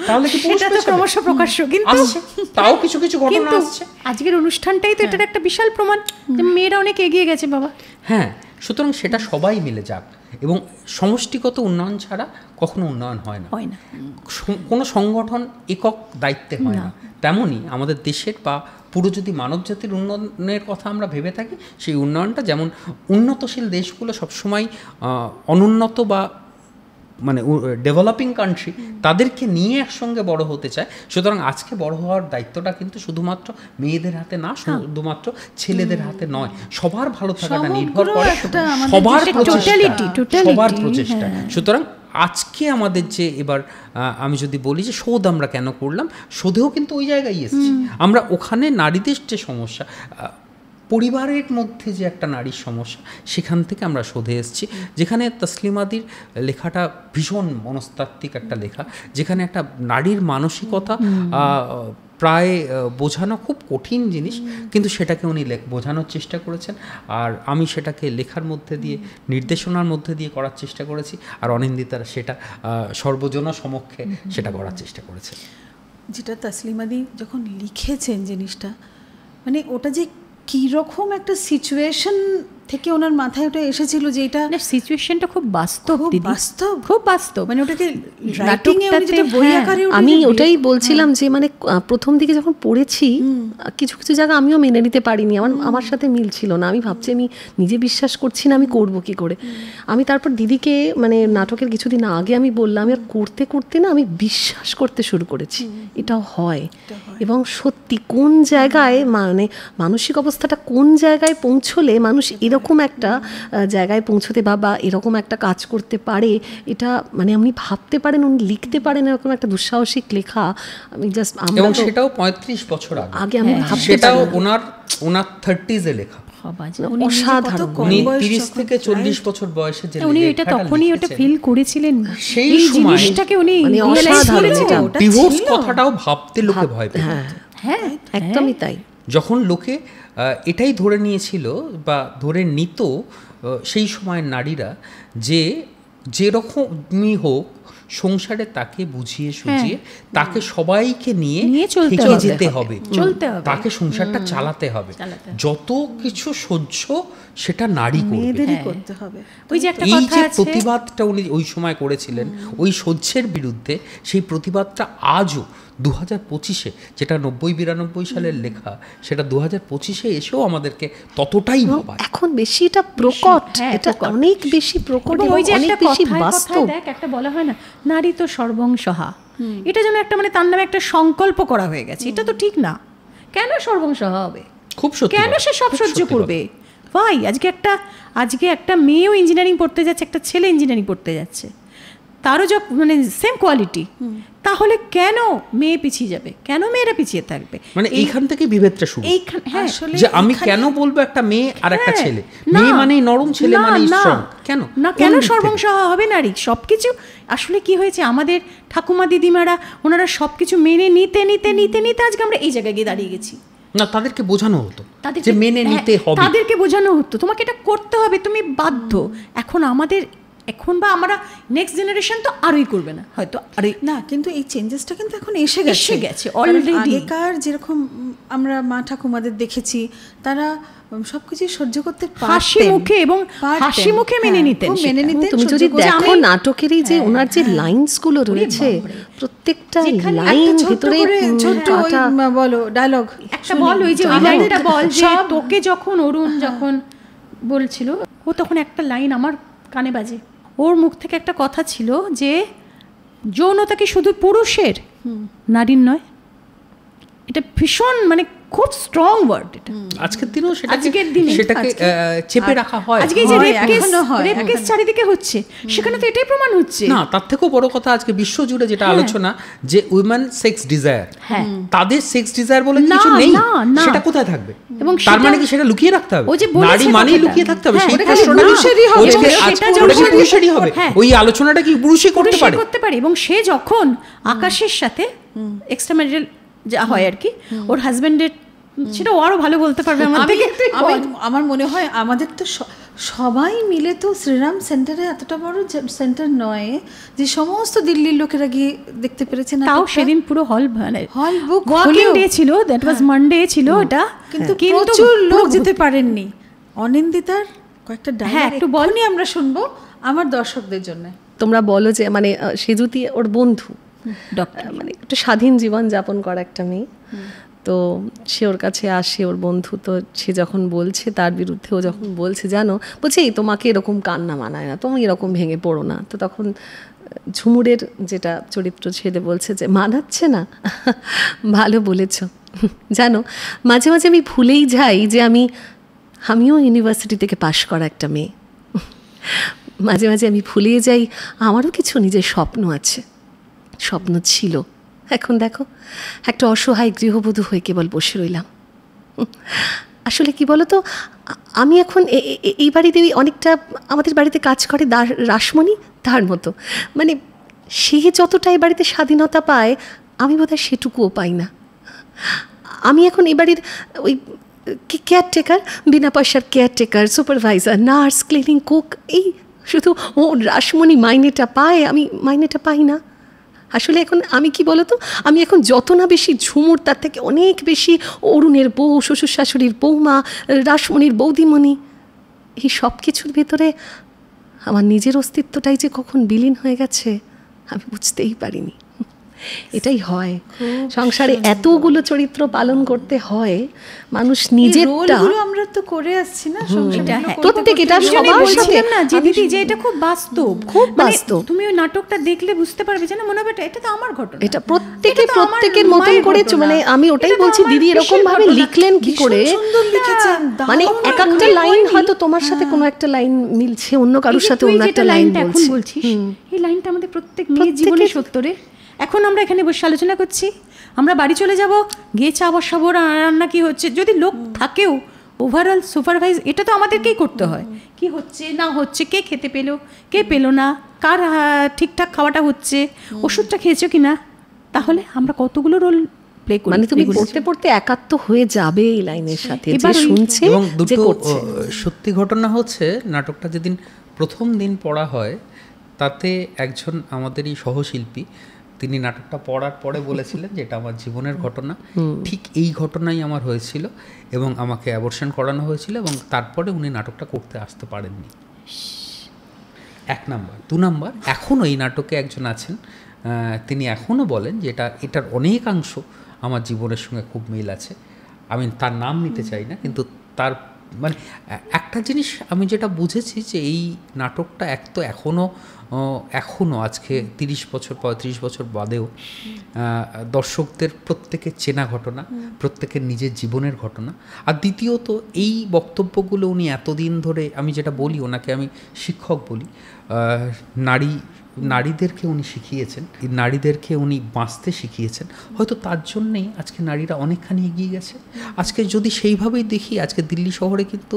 Speaker 2: তাহলে কি পুরুষ পেছবে? ক্রমশ
Speaker 3: প্রকাশ্য, কিন্তু
Speaker 2: তাও কিছু কিছু ঘটনা আসছে।
Speaker 3: আজকের অনুষ্ঠানটাই তো এটার একটা বিশাল প্রমাণ যে মেয়েরা অনেক এগিয়ে গেছে বাবা।
Speaker 2: হ্যাঁ, সুতরাং সেটা সবাই মিলে যাক, এবং সমষ্টিগত উন্নয়ন ছাড়া কখনো উন্নয়ন হয় না। কোনো সংগঠন একক দায়িত্বে হয় না। তেমনই আমাদের দেশের বা পুরো যদি মানব জাতির উন্নয়নের কথা আমরা ভেবে থাকি, সেই উন্নয়নটা যেমন উন্নতশীল দেশগুলো সবসময় অনুন্নত বা মানে ডেভেলপিং কান্ট্রি তাদেরকে নিয়ে একসঙ্গে বড় হতে চায়। সুতরাং আজকে বড় হওয়ার দায়িত্বটা কিন্তু শুধুমাত্র মেয়েদের হাতে না, শুধুমাত্র ছেলেদের হাতে নয়, সবার ভালো থাকাটা নির্ভর করে সবার প্রচেষ্টা। সুতরাং আজকে আমাদের যে এবার আমি যদি বলি যে শোধ আমরা কেন করলাম, শোধেও কিন্তু ওই জায়গায় এসেছি আমরা। ওখানে নারীদের যে সমস্যা, পরিবারের মধ্যে যে একটা নারীর সমস্যা, সেখান থেকে আমরা শোধে এসেছি। যেখানে তসলিমাদির লেখাটা ভীষণ মনস্তাত্ত্বিক একটা লেখা, যেখানে একটা নারীর মানসিকতা প্রায় বোঝানো খুব কঠিন জিনিস, কিন্তু সেটাকে উনি বোঝানোর চেষ্টা করেছেন। আর আমি সেটাকে লেখার মধ্যে দিয়ে, নির্দেশনার মধ্যে দিয়ে করার চেষ্টা করেছি, আর অনিন্দিতারা সেটা সর্বজন সমক্ষে সেটা করার চেষ্টা করেছে।
Speaker 1: যেটা তাসলিমাদি যখন লিখেছেন জিনিসটা, মানে ওটা যে কীরকম একটা সিচুয়েশন থেকে ওনার মাথায় ওটা এসেছিল, যে এটা
Speaker 3: সিচুয়েশনটা খুব বাস্তব,
Speaker 1: বাস্তব,
Speaker 3: খুব বাস্তব, মানে ওটাকে
Speaker 4: আমি ওটাই বলছিলাম যে মানে প্রথম দিকে যখন পড়েছি কিছু কিছু জায়গা আমিও মেনে নিতে পারিনি, আমার সাথে মিল ছিল না। আমি ভাবছি আমি নিজে বিশ্বাস করছি না, আমি করব কি করে। আমি তারপর দিদিকে মানে নাটকের কিছুদিন আগে আমি বললাম, আর করতে করতে না আমি বিশ্বাস করতে শুরু করেছি এটাও হয়। এবং সত্যি কোন জায়গায় মানে মানসিক অবস্থাটা কোন জায়গায় পৌঁছলে মানুষ এরকম একটা জায়গায় পৌঁছতে বা এরকম একটা কাজ করতে পারে, এটা মানে আপনি ভাবতে পারেন, উনি লিখতে পারেন এরকম একটা দুঃসাহসিক লেখা। আমি জাস্ট
Speaker 2: এবং সেটাও 35 বছর আগে
Speaker 4: আমি ভাবতে
Speaker 2: সেটাও ওনার 30s এ লেখা,
Speaker 4: অসাধারণ।
Speaker 2: উনি 30 থেকে 40 বছর বয়সে যে
Speaker 3: উনি এটা তখনই ওটা ফিল করেছিলেন,
Speaker 2: সেই
Speaker 3: জিনিসটাকে উনি
Speaker 2: ডিভোর্স কথাটাও ভাবতে লোকে ভয় পেত।
Speaker 4: হ্যাঁ একদমই তাই।
Speaker 2: যখন লোকে এটাই ধরে নিয়েছিল বা ধরে নিত সেই সময়ের নারীরা, যে যেরকমই হোক সংসারে তাকে বুঝিয়ে সুঝিয়ে তাকে সবাইকে নিয়ে যেতে হবে, তাকে সংসারটা চালাতে হবে, যত কিছু সহ্য সেটা নারী
Speaker 1: করতে হবে।
Speaker 3: ওই যে একটা
Speaker 2: এই
Speaker 3: কথা
Speaker 2: যে
Speaker 3: আছে,
Speaker 2: প্রতিবাদটা উনি ওই সময় করেছিলেন, ওই সহ্যের বিরুদ্ধে, সেই প্রতিবাদটা আজও 2025-এ, যেটা 90-92 সালের লেখা, সেটা 2025-এ এসেও আমাদেরকে ততটাই ভাবায়।
Speaker 4: এখন বেশি এটা প্রকট, এটা অনেক বেশি প্রকট এবং অনেক বেশি বাস্তব।
Speaker 3: দেখ একটা বলা হয় না, নারী তো সর্বংসহা, এটা যেন একটা মানে তার নামে একটা সংকল্প করা হয়ে গেছে। এটা তো ঠিক না। কেন সর্বংসহা হবে?
Speaker 2: খুব সত্যি,
Speaker 3: কেন সে সব সহ্য করবে? ভাই আজকে একটা মেয়েও ইঞ্জিনিয়ারিং পড়তে যাচ্ছে, একটা ছেলে ইঞ্জিনিয়ারিং পড়তে যাচ্ছে, তারও যা মানে সেম কোয়ালিটি, তাহলে কেন মেয়ে পিছিয়ে যাবে? কেন মেয়েরা পিছিয়ে থাকবে?
Speaker 2: মানে এইখান থেকে বিভেদটা শুরু। যে আমি কেন বলবো একটা মেয়ে আর একটা ছেলে, মেয়ে মানেই নরম, ছেলে মানেই স্ট্রং, কেন
Speaker 3: না? কেন সর্বংসহা হবে নারী? সবকিছু আসলে কি হয়েছে, আমাদের ঠাকুমা দিদিমারা ওনারা সবকিছু মেনে নিতে নিতে নিতে নিতে আজকে আমরা এই জায়গায় গিয়ে দাঁড়িয়ে গেছি।
Speaker 2: না, তাদেরকে বোঝানো হতো যে মেনে নিতে হবে,
Speaker 3: তাদেরকে বোঝানো হতো তোমাকে এটা করতে হবে, তুমি বাধ্য। এখন বা আমরা নেক্সট জেনারেশন তো আরই করবে না হয়তো, আরই
Speaker 1: না, কিন্তু এই চেঞ্জেসটা কিন্তু এখন এসে গেছে
Speaker 3: অলরেডি।
Speaker 1: আগেকার যেরকম আমরা মা ঠাকুমাদের দেখেছি, তারা সবকিছু সহ্য করতে
Speaker 3: হাসি মুখে এবং হাসি মুখে মেনে নিতেন।
Speaker 4: তুমি যদি দেখো নাটকের এই যে ওনার যে লাইনস গুলো রয়েছে, প্রত্যেকটা লাইন ভিতরে
Speaker 1: ছোট্ট বলো ডায়লগ
Speaker 3: একটা বল, ওই যে ওই লাইনটা বল, যে তোকে যখন অরুণ যখন বলছিল, ও তখন একটা লাইন আমার কানে বাজে, ওর মুখ থেকে একটা কথা ছিল যে যৌনতা কি শুধু পুরুষের, নারীর নয়। এটা ভীষণ মানে খুব স্ট্রং ওয়ার্ড। এটা
Speaker 2: আজকের দিনেও সেটাকে চেপে রাখা হয়।
Speaker 3: আজকে যে রেপ কেস চারিদিকে হচ্ছে, সেখানে তো এটাই প্রমাণ হচ্ছে।
Speaker 2: না, তার থেকেও বড় কথা আজকে বিশ্বজুড়ে যেটা আলোচনা, যে উইমেন সেক্স ডিজায়ার, তাদের সেক্স ডিজায়ার বলে কিছু নেই, সেটা কোথায় থাকবে? এবং তার মানে কি সেটা লুকিয়ে রাখতে হবে? নারী মানেই লুকিয়ে থাকতে হবে? সেই প্রশ্নটা পুরুষেরই হবে। ওই আলোচনাটা কি পুরুষই করতে পারে?
Speaker 3: এবং সে যখন আকাশের সাথে এক্সট্রাম্যারিটাল যা হয় আর কি, ওর হাজবেন্ডের, সেটা আরো ভালো বলতে পারবে আমার থেকে।
Speaker 1: আমার মনে হয় আমাদের তো সবাই মিলে তো শ্রীরাম সেন্টারে, এতটা বড় সেন্টার নয় যে সমস্ত দিল্লির লোকেরা গিয়ে দেখতে পেরেছে না।
Speaker 3: তাও সেদিন পুরো হল বুক ওয়াকিং ডে ছিল, দ্যাট ওয়াজ মানডে ছিল এটা, কিন্তু
Speaker 1: প্রচুর লোক যেতে পারেননি। অনিন্দিতার কয়েকটা ডায়লগ একটু বলনি, আমরা শুনবো আমার দর্শকদের জন্য।
Speaker 4: তোমরা বলো যে মানে সেজুতি ওর বন্ধু, মানে একটু স্বাধীন জীবন যাপন করা একটা মেয়ে, তো সে ওর কাছে আসে, ওর বন্ধু, তো সে যখন বলছে তার বিরুদ্ধে, ও যখন বলছে জানো, বলছে এই তোমাকে এরকম কান্না মানায় না, তুমি এরকম ভেঙে পড়ো না। তো তখন ঝুমুরের যেটা চরিত্র ছেলে বলছে যে মানাচ্ছে না, ভালো বলেছ। জানো মাঝে মাঝে আমি ভুলেই যাই যে আমিও ইউনিভার্সিটি থেকে পাশ করা একটা মেয়ে। মাঝে মাঝে আমি ভুলে যাই আমারও কিছু নিজের স্বপ্ন আছে, স্বপ্ন ছিল। এখন দেখো একটা অসহায় গৃহবধূ হয়ে কেবল বসে রইলাম। আসলে কি বলো তো, আমি এখন এই বাড়িতে অনেকটা আমাদের বাড়িতে কাজ করে রাসমণি, তার মতো। মানে সে যতটা এই বাড়িতে স্বাধীনতা পায়, আমি বোধহয় সেটুকুও পাই না। আমি এখন এই বাড়ির ওই কেয়ারটেকার, বিনা পয়সার caretaker, supervisor, nurse, cleaning, cook, এই শুধু ও রাসমণি মাইনেটা পায়, আমি মাইনেটা পাই না। আসলে এখন আমি কি বলতো, আমি এখন যত না বেশি ঝুমুর তার থেকে অনেক বেশি অরুণের বউ, শ্বশুর শাশুড়ির বৌমা, রাসমণির বৌদিমণি, এই সব কিছুর ভেতরে আমার নিজের অস্তিত্বটাই যে কখন বিলীন হয়ে গেছে আমি বুঝতেই পারিনি। এটাই হয় সংসারে, এতগুলো চরিত্র পালন করতে হয়, মানুষ নিজেরটা
Speaker 1: আমরা তো করে আসছি না
Speaker 4: প্রত্যেক, এটা সবার সাথে
Speaker 3: না যে দিদি, যে এটা খুব বাস্তব,
Speaker 4: খুব বাস্তব।
Speaker 3: তুমি ওই নাটকটা দেখলে বুঝতে পারবে যে না, মনে হবে এটা তো আমার ঘটনা,
Speaker 4: এটা প্রত্যেকের মতন করে, মানে আমি ওটাই বলছি দিদি এরকম ভাবে লিখলেন কি করে, মানে এক একটা লাইন হয়তো তোমার সাথে কোনো একটা লাইন মিলছে, অন্য কারোর সাথে অন্য একটা লাইন
Speaker 3: বলছিস। এই লাইনটা আমাদের প্রত্যেক মেয়ের জীবনে সত্য রে। এখন আমরা এখানে বসে আলোচনা করছি, আমরা বাড়ি চলে যাব, গিয়ে চা বসাবো, রান্না কি হচ্ছে, যদি লোক থাকেও ওভারঅল সুপারভাইজ এটা তো আমাদেরকেই করতে হয়, কি হচ্ছে না হচ্ছে, কে খেতে পেলো কে পেলো না, কার ঠিকঠাক খাওয়াটা হচ্ছে, ওষুধটা খেয়েছো কি না, তাহলে আমরা কতগুলো রোল প্লে করি।
Speaker 4: মানে তুমি পড়তে পড়তে একাত্ম হয়ে যাবে এই লাইনের সাথে, যে শুনছে
Speaker 2: এবং দুটো সত্যি ঘটনা হচ্ছে, নাটকটা যেদিন প্রথম দিন পড়া হয় তাতে একজন আমাদেরই সহশিল্পী তিনি নাটকটা পড়ার পরে বলেছিলেন যে এটা আমার জীবনের ঘটনা, ঠিক এই ঘটনাই আমার হয়েছিল এবং আমাকে অ্যাবর্শন করানো হয়েছিল, এবং তারপরে উনি নাটকটা করতে আসতে পারেননি। 1 নাম্বার। 2 নাম্বার, এখনও এই নাটকে একজন আছেন, তিনি এখনও বলেন যে এটার অনেকাংশ আমার জীবনের সঙ্গে খুব মিল আছে। আমি তার নাম নিতে চাই না, কিন্তু তার মানে একটা জিনিস আমি যেটা বুঝেছি যে এই নাটকটা এখনও আজকে 30 বছর 35 বছর বাদেও দর্শকদের প্রত্যেকের চেনা ঘটনা, প্রত্যেকের নিজের জীবনের ঘটনা। আর দ্বিতীয়ত এই বক্তব্যগুলো উনি এতদিন ধরে, আমি যেটা বলি ওনাকে আমি শিক্ষক বলি, নারীদেরকে উনি শিখিয়েছেন, নারীদেরকে উনি বাঁচতে শিখিয়েছেন, হয়তো তার জন্যেই আজকে নারীরা অনেকখানি এগিয়ে গেছে। আজকে যদি সেইভাবেই দেখি, আজকে দিল্লি শহরে কিন্তু,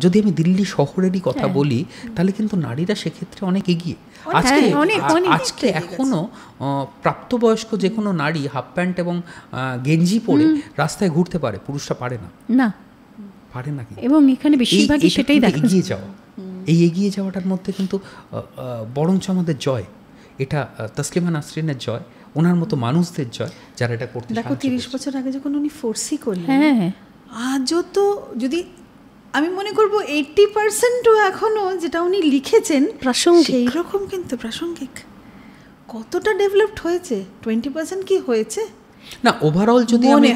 Speaker 2: যদি আমি দিল্লি শহরেরই কথা বলি, তাহলে কিন্তু নারীরা সেক্ষেত্রে অনেক এগিয়ে। আজকে এখনও প্রাপ্তবয়স্ক যে কোনো নারী হাফ প্যান্ট এবং গেঞ্জি পরে রাস্তায় ঘুরতে পারে, পুরুষরা পারে না, পারে না।
Speaker 3: এবং এখানে বেশিরভাগই সেটাই দেখা
Speaker 2: এগিয়ে যাওয়া, এই এগিয়ে যাওয়াটার মধ্যে কিন্তু বরঞ্চ আমাদের জয়, এটা তসলিমা নাসরিনের জয়, ওনার মতো মানুষদের জয় যারা এটা করতে।
Speaker 1: দেখো 30 বছর আগে যখন উনি ফোর্সি করলেন, আজও তো যদি আমি মনে করবো 80%ও এখনো যেটা উনি লিখেছেন প্রাসঙ্গিক, সেই রকম কিন্তু প্রাসঙ্গিক। কতটা ডেভেলপড হয়েছে, 20% কি হয়েছে
Speaker 2: না, ওভারঅল যদি আমি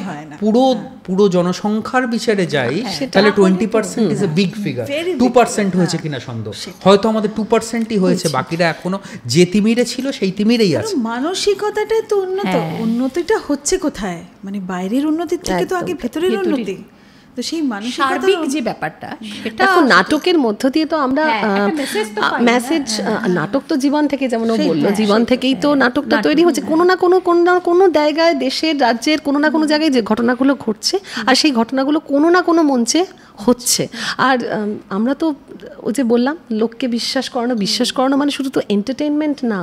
Speaker 2: পুরো জনসংখ্যার বিচারে যাই তাহলে 20% ইজ এ বিগ ফিগার। 2% হয়েছে কিনা সন্দেহ, হয়তো আমাদের 2%ই হয়েছে, বাকিরা এখনো যে তিমিরে ছিল সেই তিমিরেই আছে।
Speaker 1: মানসিকতাটাই তো উন্নতিটা হচ্ছে কোথায়, মানে বাইরের উন্নতির থেকে তো আগে ভেতরের উন্নতি। তো সেই
Speaker 3: সার্বিক যে ব্যাপারটা,
Speaker 4: সেটা নাটকের মধ্য দিয়ে তো আমরা মেসেজ, নাটক তো জীবন থেকে, যেমন ও বললো, জীবন থেকেই তো নাটকটা তৈরি হচ্ছে। কোনো না কোনো জায়গায়, দেশের রাজ্যের কোনো না কোনো জায়গায় যে ঘটনাগুলো ঘটছে, আর সেই ঘটনাগুলো কোনো না কোনো মঞ্চে হচ্ছে। আর আমরা তো ওই যে বললাম, লোককে বিশ্বাস করানো মানে শুধু তো এন্টারটেনমেন্ট না,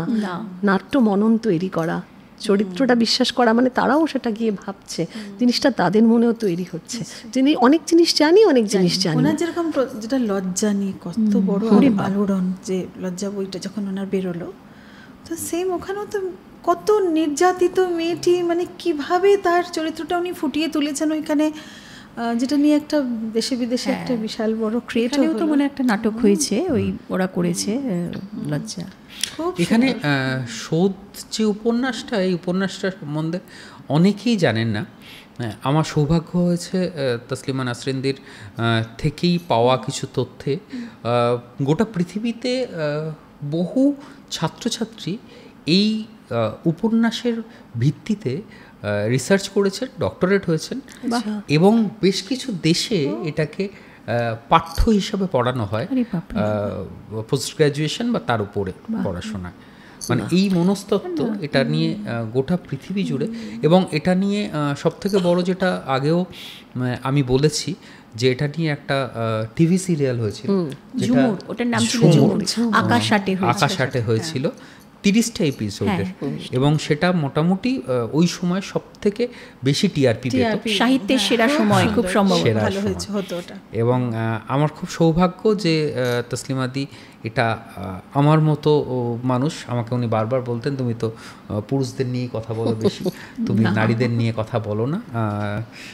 Speaker 4: নাট্য মনন তৈরি করা, চরিত্রটা বিশ্বাস করা, মানে তারাও সেটা গিয়ে ভাবছে, জিনিসটা তাদের মনেও তৈরি হচ্ছে। যিনি অনেক জিনিস জানি, ওনার
Speaker 1: যেরকম যেটা লজ্জা নিয়ে কত বড় আলোড়ন, যে লজ্জা বইটা যখন ওনার বেরোলো, তো সেম ওখানেও তো কত নির্যাতিত মেয়েটি, মানে কিভাবে তার চরিত্রটা উনি ফুটিয়ে তুলেছেন ওইখানে, যেটা নিয়ে একটা দেশে বিদেশে একটা বিশাল বড় ক্রিয়েট হলো।
Speaker 3: তো মনে একটা নাটক হয়েছে, ওই ওরা করেছে লজ্জা।
Speaker 2: এখানে শোধ যে উপন্যাসটা, এই উপন্যাসটা সম্বন্ধে অনেকেই জানেন না। আমার সৌভাগ্য হয়েছে তসলিমা নাসরিনদের থেকেই পাওয়া কিছু তথ্যে গোটা পৃথিবীতে বহু ছাত্রছাত্রী এই উপন্যাসের ভিত্তিতে রিসার্চ করেছেন, ডক্টরেট হয়েছেন, এবং বেশ কিছু দেশে এটাকে পাঠ্য হিসাবে পড়ানো হয়, পোস্ট গ্র্যাজুয়েশন বা তার উপরে পড়াশোনা। মানে এই মনস্তত্ত্ব এটা নিয়ে গোটা পৃথিবী জুড়ে, এবং এটা নিয়ে সবথেকে বড় যেটা আগেও আমি বলেছি, যে এটা নিয়ে একটা টিভি সিরিয়াল হয়েছিল,
Speaker 3: ওটার নাম ছিল আকাশ আটে হয়েছিল।
Speaker 2: 30টা এপিসোডের, এবং সেটা মোটামুটি ওই সময় সব থেকে বেশি টিআরপি পেত,
Speaker 3: সাহিত্যের সেরা সময় খুব সম্ভব
Speaker 1: ভালো হয়েছে হতো ওটা।
Speaker 2: এবং আমার খুব সৌভাগ্য যে তসলিমাদি এটা আমার মতো মানুষ, আমাকে উনি বারবার বলতেন তুমি তো পুরুষদের নিয়ে কথা বলো বেশি, তুমি নারীদের নিয়ে কথা বলো না।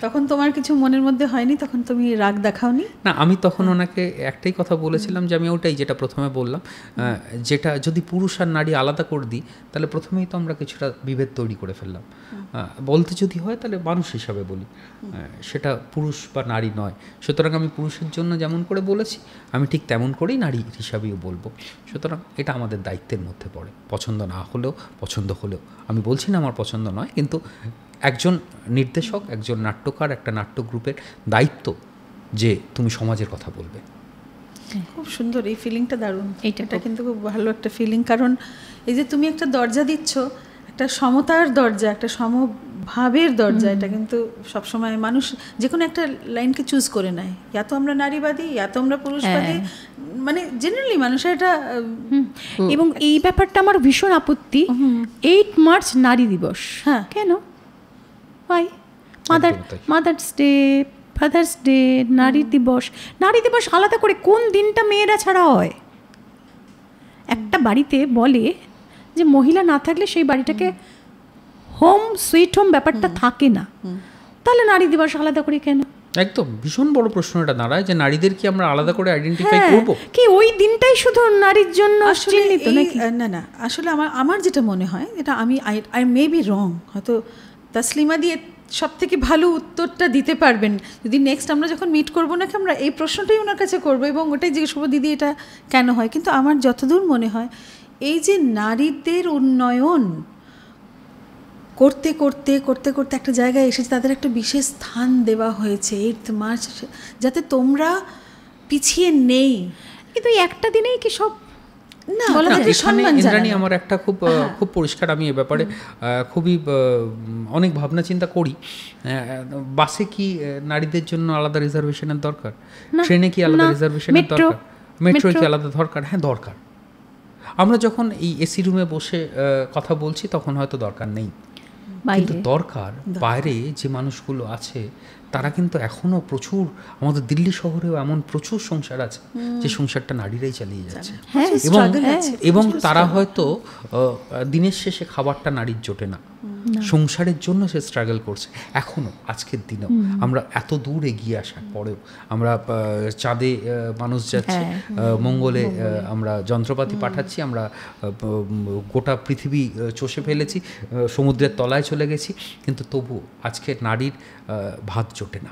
Speaker 1: তখন তোমার কিছু মনের মধ্যে হয়নি? তখন তুমি রাগ দেখাওনি?
Speaker 2: না, আমি তখন ওনাকে একটাই কথা বলেছিলাম যে আমি ওটাই যেটা প্রথমে বললাম, যেটা যদি পুরুষ আর নারী আলাদা করে দিই তাহলে প্রথমেই তো আমরা কিছুটা বিভেদ তৈরি করে ফেললাম। বলতে যদি হয় তাহলে মানুষ হিসাবে বলি, সেটা পুরুষ বা নারী নয়। সুতরাং আমি পুরুষের জন্য যেমন করে বলেছি আমি ঠিক তেমন করেই নারী হিসাবেও বলবো। সুতরাং এটা আমাদের দায়িত্বের মধ্যে পড়ে, পছন্দ না হলেও পছন্দ হলেও। আমি বলছি না আমার পছন্দ নয়, কিন্তু একজন নির্দেশক, একজন নাট্যকার, একটা নাট্য গ্রুপের দায়িত্ব যে তুমি সমাজের কথা বলবে।
Speaker 1: খুব সুন্দর, এই ফিলিংটা দারুণ। এটা কিন্তু খুব ভালো একটা ফিলিং, কারণ এই যে তুমি একটা দরজা দিচ্ছ, একটা সমতার দরজা, একটা সমভাবের দরজা, এটা কিন্তু সবসময় মানুষ যে কোনো একটা লাইনকে চুজ করে নেয়, ইয়া তো আমরা নারীবাদী, ইয়া তো আমরা পুরুষবাদী, মানে জেনারেলি মানুষের এটা।
Speaker 3: এবং এই ব্যাপারটা আমার ভীষণ আপত্তি। 8 মার্চ নারী দিবস,
Speaker 1: হ্যাঁ
Speaker 3: কেন? ভাই মাদার্স ডে, ফাদার্স ডে, নারী দিবস, নারী দিবস আলাদা করে কোন দিনটা মেয়েরা ছাড়া হয়? একটা বাড়িতে বলে যে মহিলা না থাকলে সেই বাড়িটাকে হোম সুইট হোম ব্যাপারটা থাকে না, তাহলে নারী দিবস আলাদা করে কেন?
Speaker 2: একদম ভীষণ বড় প্রশ্ন এটা দাঁড়ায় যে নারীদের কি আমরা আলাদা করে আইডেন্টিফাই করব
Speaker 3: কি ওই দিনটাই শুধু নারীর জন্য চিহ্নিত নাকি?
Speaker 1: না, আসলে আমার যেটা মনে হয়, এটা আমি আই মে বি রং, হয়তো তসলিমা দিয়ে সব থেকে ভালো উত্তরটা দিতে পারবেন। যদি নেক্সট আমরা যখন মিট করবো নাকি, আমরা এই প্রশ্নটাই ওনার কাছে করবো এবং ওটাই জিজ্ঞেস করবো, দিদি এটা কেন হয়। কিন্তু আমার যতদূর মনে হয়, এই যে নারীদের উন্নয়ন করতে করতে করতে করতে একটা জায়গায় এসেছে, তাদের একটা বিশেষ স্থান দেওয়া হয়েছে 8 মার্চ, যাতে তোমরা পিছিয়ে নেই।
Speaker 3: কিন্তু একটা দিনেই কি সব
Speaker 1: না,
Speaker 2: ইন্দ্রাণী আমার একটা খুব পরিষ্কার, আমি এ ব্যাপারে খুবই অনেক ভাবনা চিন্তা করি। বাসে কি নারীদের জন্য আলাদা রিজার্ভেশনের দরকার? ট্রেনে কি আলাদা রিজার্ভেশনের দরকার? মেট্রোয় কি আলাদা দরকার? হ্যাঁ দরকার। আমরা যখন এই এসি রুমে বসে কথা বলছি তখন হয়তো দরকার নেই, কিন্তু দরকার বাইরে যে মানুষগুলো আছে তারা কিন্তু এখনও প্রচুর, আমাদের দিল্লি শহরেও এমন প্রচুর সংসার আছে যে সংসারটা নারীরাই চালিয়ে যাচ্ছে, এবং তারা হয়তো দিনের শেষে খাবারটা নারীর জোটে না, সংসারের জন্য সে স্ট্রাগল করছে এখনও, আজকের দিনেও। আমরা এত দূর এগিয়ে আসার পরেও, আমরা চাঁদে মানুষ যাচ্ছে, মঙ্গলে আমরা যন্ত্রপাতি পাঠাচ্ছি, আমরা গোটা পৃথিবী চষে ফেলেছি, সমুদ্রের তলায় চলে গেছি, কিন্তু তবু আজকে নারীর ভাত জোটে না।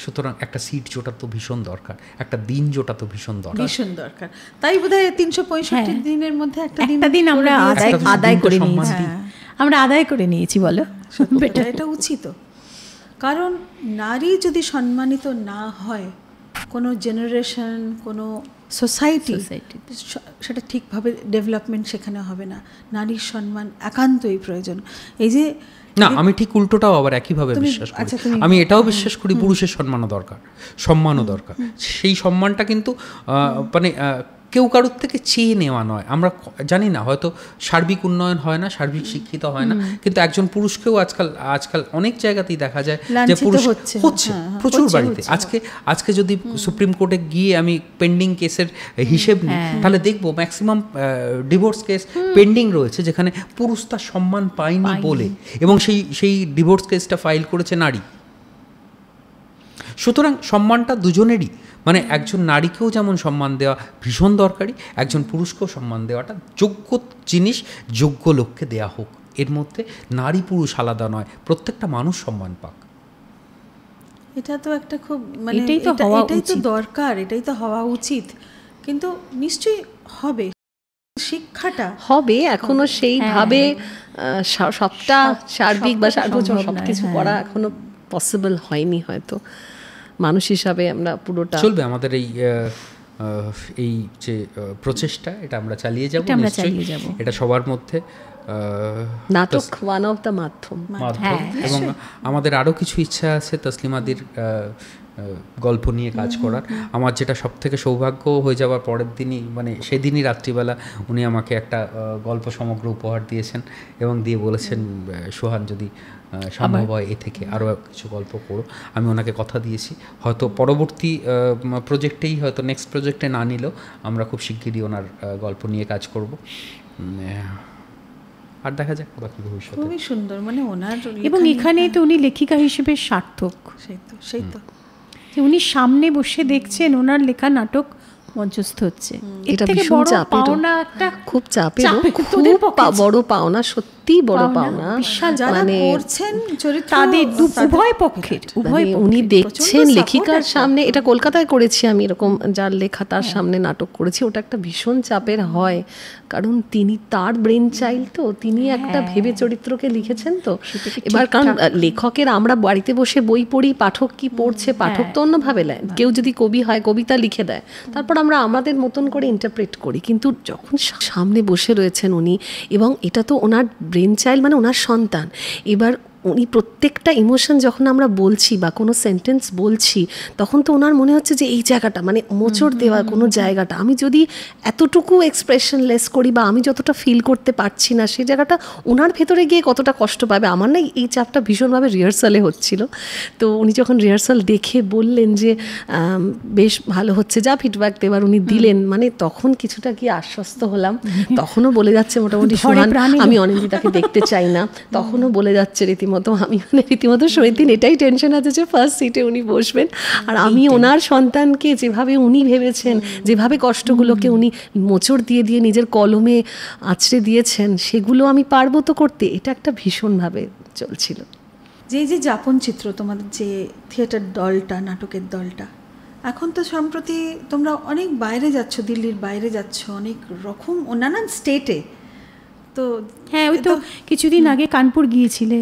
Speaker 2: সুতরাং একটা সিট জোটা তো ভীষণ দরকার, একটা দিন জোটা তো ভীষণ দরকার।
Speaker 1: তাই বোধহয় 365 দিনের মধ্যে একটা দিন
Speaker 3: আমরা আদায় করে নিয়েছি, আমরা আদায় করে নিয়েছি। বলো,
Speaker 1: এটা উচিত, কারণ নারী যদি সম্মানিত না হয়, কোনো জেনারেশন, কোনো সোসাইটি সেটা ঠিকভাবে ডেভেলপমেন্ট সেখানে হবে না। নারীর সম্মান একান্তই প্রয়োজন। এই যে
Speaker 2: না, আমি ঠিক উল্টোটাও আবার একইভাবে বিশ্বাস করি। আমি এটাও বিশ্বাস করি পুরুষের সম্মানও দরকার। সেই সম্মানটা কিন্তু মানে কেউ কারোর থেকে চেয়ে নেওয়া নয়। আমরা জানি না, হয়তো সার্বিক উন্নয়ন হয় না, সার্বিক শিক্ষিত হয় না, কিন্তু একজন পুরুষকেও আজকাল অনেক জায়গাতেই দেখা যায় যে পুরুষ হচ্ছে প্রচুর বাড়িতে। আজকে যদি সুপ্রিম কোর্টে গিয়ে আমি পেন্ডিং কেসের হিসেব নিই, তাহলে দেখবো ম্যাক্সিমাম ডিভোর্স কেস পেন্ডিং রয়েছে যেখানে পুরুষ তার সম্মান পায়নি বলে, এবং সেই ডিভোর্স কেসটা ফাইল করেছে নারী। সুতরাং সম্মানটা দুজনেরই, মানে একজন নারীকেও যেমন সম্মান দেওয়া ভীষণ দরকারি, একজন পুরুষকেও সম্মান দেওয়াটা যোগ্য জিনিস, যোগ্য লোককে দেয়া হোক। এর মধ্যে নারী পুরুষ আলাদা নয়, প্রত্যেকটা মানুষ সম্মান পাক।
Speaker 1: এটা তো একটা খুব মানে এটাই তো দরকার, এটাই তো হওয়া উচিত। কিন্তু নিশ্চয়ই হবে, শিক্ষাটা
Speaker 4: হবে, এখনো সেইভাবে সবটা সার্বিক বা সার্বজনীন সবকিছু করা এখনো পসিবল হয়নি। হয়তো মানুষ হিসাবে আমরা পুরোটা
Speaker 2: চলবে আমাদের এই যে প্রচেষ্টা, এটা আমরা চালিয়ে যাব। এটা সবার মধ্যে
Speaker 4: নাটক ওয়ান অফ দ্য মাধ্যম,
Speaker 2: এবং আমাদের আরও কিছু ইচ্ছা আছে তসলিমাদির গল্প নিয়ে কাজ করার। আমার যেটা সব থেকে সৌভাগ্য হয়ে যাওয়ার পরের দিনই, মানে সেদিনই রাত্রিবেলা উনি আমাকে একটা গল্প সমগ্র উপহার দিয়েছেন এবং দিয়ে বলেছেন, সোহান যদি সম্ভব হয় এ থেকে আরও কিছু গল্প করো। আমি ওনাকে কথা দিয়েছি, হয়তো পরবর্তী প্রজেক্টেই, হয়তো নেক্সট প্রজেক্টে না নিলেও আমরা খুব শিগগিরই ওনার গল্প নিয়ে কাজ করব। আর দেখা যাক বাকি ভবিষ্যতে।
Speaker 1: খুবই সুন্দর, মানে ওনার,
Speaker 3: এবং এখানেই তো উনি লেখিকা হিসেবে সার্থক।
Speaker 1: সেই তো
Speaker 3: যে উনি সামনে বসে দেখছেন ওনার লেখা নাটক মঞ্চস্থ হচ্ছে,
Speaker 4: এটা ভীষণ চাপের, খুব চাপের, খুব বড় পাওনা, সত্যি বড় পাওনা।
Speaker 1: মানে করছেন
Speaker 3: তাদের উভয় পক্ষের,
Speaker 4: উনি দেখছেন লেখিকার সামনে। এটা কলকাতায় করেছি আমি, এরকম যার লেখা তার সামনে নাটক করেছি। ওটা একটা ভীষণ চাপের হয়, কারণ তিনি তার ব্রেন চাইল্ড, তো তিনি একটা ভেবে চরিত্রকে লিখেছেন। তো এবার কারণ লেখকের, আমরা বাড়িতে বসে বই পড়ি, পাঠক কি পড়ছে, পাঠক তো অন্যভাবে নেয়। কেউ যদি কবি হয় কবিতা লিখে দেয়, তারপর আমরা আমাদের মতন করে ইন্টারপ্রেট করি। কিন্তু যখন সামনে বসে রয়েছেন উনি, এবং এটা তো ওনার ব্রেন চাইল্ড, মানে ওনার সন্তান, এবার উনি প্রত্যেকটা ইমোশন যখন আমরা বলছি বা কোনো সেন্টেন্স বলছি, তখন তো ওনার মনে হচ্ছে যে এই জায়গাটা, মানে মোচড় দেওয়া কোনো জায়গাটা, আমি যদি এতটুকু এক্সপ্রেশনলেস করি বা আমি যতটা ফিল করতে পারছি না, সেই জায়গাটা ওনার ভেতরে গিয়ে কতটা কষ্ট পাবে। আমার না এই চাপটা ভীষণভাবে রিহার্সালে হচ্ছিল। তো উনি যখন রিহার্সাল দেখে বললেন যে বেশ ভালো হচ্ছে, যা ফিডব্যাক দেবার উনি দিলেন, মানে তখন কিছুটা কি আশ্বস্ত হলাম। তখনও বলে যাচ্ছে মোটামুটি, সোহান আমি অনিন্দিতাকে দেখতে চাই না, তখনও বলে যাচ্ছে রীতিমতো, আমি মানে রীতিমতো সত্যি এটাই টেনশন আছে যে ফার্স্ট সিটে উনি বসবেন, আর আমি ওনার সন্তানকে যেভাবে উনি ভেবেছেন, যেভাবে কষ্টগুলোকে উনি মোচড় দিয়ে দিয়ে নিজের কলমে আঁচড়ে দিয়েছেন, সেগুলো আমি পারবো তো করতে। এটা একটা ভীষণভাবে চলছিল।
Speaker 1: যে যাপন চিত্র, তোমাদের যে থিয়েটার দলটা, নাটকের দলটা, এখন তো সম্প্রতি তোমরা অনেক বাইরে যাচ্ছ, দিল্লির বাইরে যাচ্ছ, অনেক রকম নানান স্টেটে। তো
Speaker 3: হ্যাঁ, ওই তো কিছুদিন আগে কানপুর গিয়েছিলে,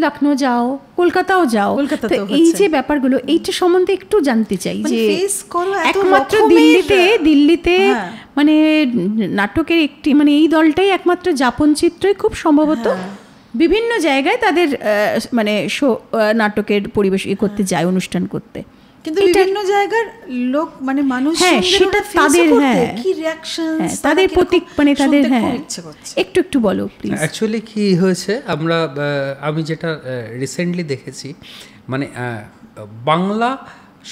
Speaker 3: লখনৌ যাও, কলকাতাও যাও। এই যে ব্যাপারগুলো, এইটা সম্বন্ধে একটু জানতে চাই যে একমাত্র দিল্লিতে মানে নাটকের একটি, মানে এই দলটাই একমাত্র যাপন চিত্রই খুব সম্ভবত বিভিন্ন জায়গায় তাদের মানে শো নাটকের পরিবেশ করতে যায়, অনুষ্ঠান করতে।
Speaker 1: কিন্তু বিভিন্ন জায়গার লোক, মানে মানুষ,
Speaker 3: সেটা তাদের
Speaker 1: কি রিঅ্যাকশন,
Speaker 3: তাদের প্রতীক, মানে তাদের একটু বলো প্লিজ।
Speaker 2: অ্যাকচুয়ালি কি হয়েছে, আমি যেটা রিসেন্টলি দেখেছি, মানে বাংলা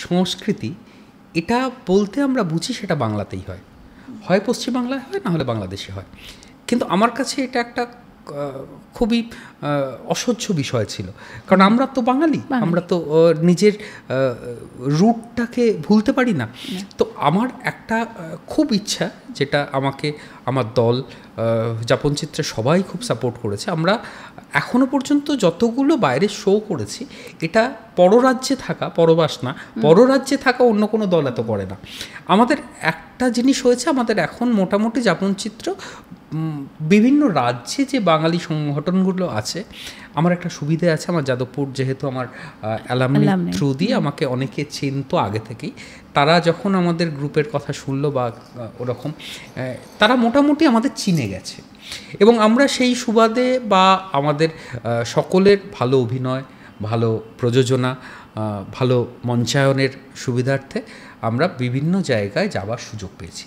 Speaker 2: সংস্কৃতি, এটা বলতে আমরা বুঝি সেটা বাংলাতেই হয়, হয় পশ্চিমবাংলায় হয়, না হলে বাংলাদেশে হয়। কিন্তু আমার কাছে এটা একটা খুবই অসহ্য বিষয় ছিল, কারণ আমরা তো বাঙালি, আমরা তো নিজের রুটটাকে ভুলতে পারি না। তো আমার একটা খুব ইচ্ছা, যেটা আমাকে আমার দল যাপনচিত্রে সবাই খুব সাপোর্ট করেছে। আমরা এখনো পর্যন্ত যতগুলো বাইরে শো করেছি, এটা পররাজ্যে থাকা, পরবাস না, পররাজ্যে থাকা অন্য কোনো দল এত করে না। আমাদের একটা জিনিস হয়েছে, আমাদের এখন মোটামুটি যাপনচিত্র বিভিন্ন রাজ্যে যে বাঙালি সংগঠনগুলো আছে, আমার একটা সুবিধে আছে, আমার যাদবপুর যেহেতু আমার অ্যালামনি থ্রু দিয়ে আমাকে অনেকে চিনতো আগে থেকেই, তারা যখন আমাদের গ্রুপের কথা শুনলো বা ওরকম, তারা মোটামুটি আমাদের চিনে গেছে। এবং আমরা সেই সুবাদে বা আমাদের সকলের ভালো অভিনয়, ভালো প্রযোজনা, ভালো মঞ্চায়নের সুবিধার্থে আমরা বিভিন্ন জায়গায় যাওয়ার সুযোগ পেয়েছি।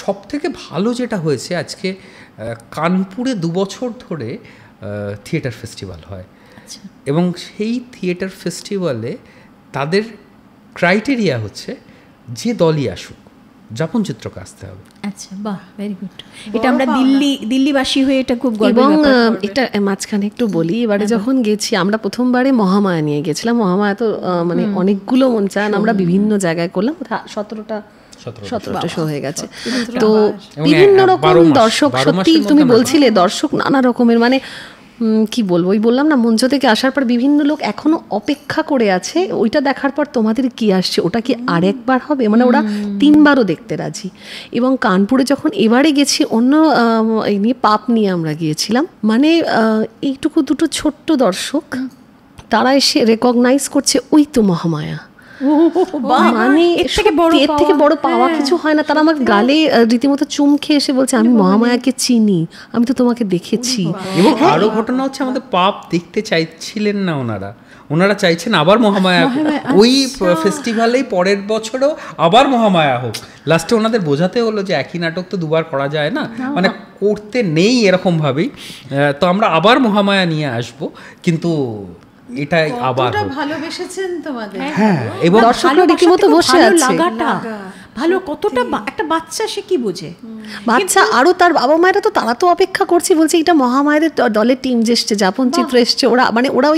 Speaker 2: সবথেকে ভালো যেটা হয়েছে, আজকে কানপুরে 2 বছর ধরে থিয়েটার ফেস্টিভ্যাল হয়, এবং সেই থিয়েটার ফেস্টিভ্যালে তাদের ক্রাইটেরিয়া হচ্ছে যে দলই আসুক, যাপনচিত্রকে আসতে হবে।
Speaker 3: আচ্ছা, বাহ, ভেরি গুড। এটা আমরা দিল্লিবাসী হয়ে এটা খুব গর্ব।
Speaker 4: এবং এটা মাঝখানে একটু বলি, এবারে যখন গেছি, আমরা প্রথমবারে মহামায়া নিয়ে গেছিলাম। মহামায়া তো মানে অনেকগুলো মঞ্চায়ন আমরা বিভিন্ন জায়গায় করলাম, 17টা শো হয়ে গেছে। তো বিভিন্ন রকম দর্শক, সত্যি তুমি বলছিলে দর্শক নানা রকমের, মানে কি বলবো, ওই বললাম না, মঞ্চ থেকে আসার পর বিভিন্ন লোক এখনো অপেক্ষা করে আছে ওইটা দেখার পর তোমাদের কি আসছে, ওটা কি আরেকবার হবে, মানে ওরা 3বারও দেখতে রাজি। এবং কানপুরে যখন এবারে গেছি, অন্য এই নিয়ে পাপ নিয়ে আমরা গিয়েছিলাম, মানে এইটুকু দুটো ছোট্ট দর্শক, তারা এসে রেকগনাইজ করছে, ওই তো মহামায়া, মানে এর থেকে বড় পাওয়া কিছু হয় না। তারা আমার গালে রীতিমতো চুমকে এসে বলছে আমি মহামায়াকে চিনি, আমি তো তোমাকে দেখেছি।
Speaker 2: এবং আরো ঘটনা হচ্ছে আমাদের পাপ দেখতে চাইছিলেন না ওনারা চাইছেন আবার মহামায়া ওই ফেস্টিভ্যালেই পরের বছরও আবার মহামায়া হোক। লাস্টে ওনাদের বোঝাতে হলো যে একই নাটক তো দুবার করা যায় না, মানে করতে নেই এরকম ভাবেই, তো আমরা আবার মহামায়া নিয়ে আসব, কিন্তু এটাই আবার
Speaker 1: ভালোবেসেছেন তোমাদের।
Speaker 2: হ্যাঁ, এবং
Speaker 4: দর্শকরা রীতিমতো বসে আছে।
Speaker 3: ভালো কতটা একটা বাচ্চা সে কি বোঝে,
Speaker 4: বাচ্চা আরো তার বাবা মায়েরা তো তারা তো অপেক্ষা করছে, বলছে এটা মহামায়ের দলের টিম যে এসছে, যাপন চিত্র এসছে, ওরা মানে ওরা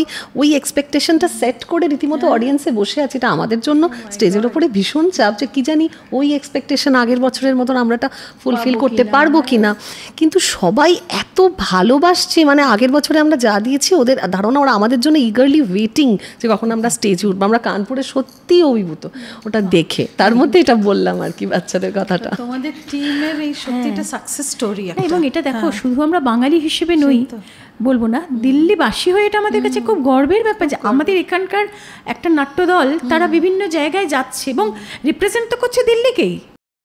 Speaker 4: ওই এক্সপেকটেশনটা সেট করে রীতিমতো অডিয়েন্সে বসে আছে। এটা আমাদের জন্য স্টেজের ওপরে ভীষণ চাপ যে কি জানি ওই এক্সপেকটেশন আগের বছরের মতন আমরা এটা ফুলফিল করতে পারবো কিনা। কিন্তু সবাই এত ভালোবাসছে, মানে আগের বছরে আমরা যা দিয়েছি ওদের ধারণা ওরা আমাদের জন্য ইগারলি ওয়েটিং যে কখন আমরা স্টেজে উঠবো। আমরা কানপুরে সত্যিই অভিভূত ওটা দেখে, তার মধ্যে এটা বললাম আর কি বাচ্চাদের কথাটা।
Speaker 1: তোমাদের টিমের এই সত্যিটা সাকসেস স্টোরি।
Speaker 3: এবং এটা দেখো শুধু আমরা বাঙালি হিসেবে নই, বলবো না, দিল্লিবাসী হয়ে এটা আমাদের কাছে খুব গর্বের ব্যাপার যে আমাদের এখানকার একটা নাট্যদল তারা বিভিন্ন জায়গায় যাচ্ছে এবং রিপ্রেজেন্ট তো করছে দিল্লিকেই।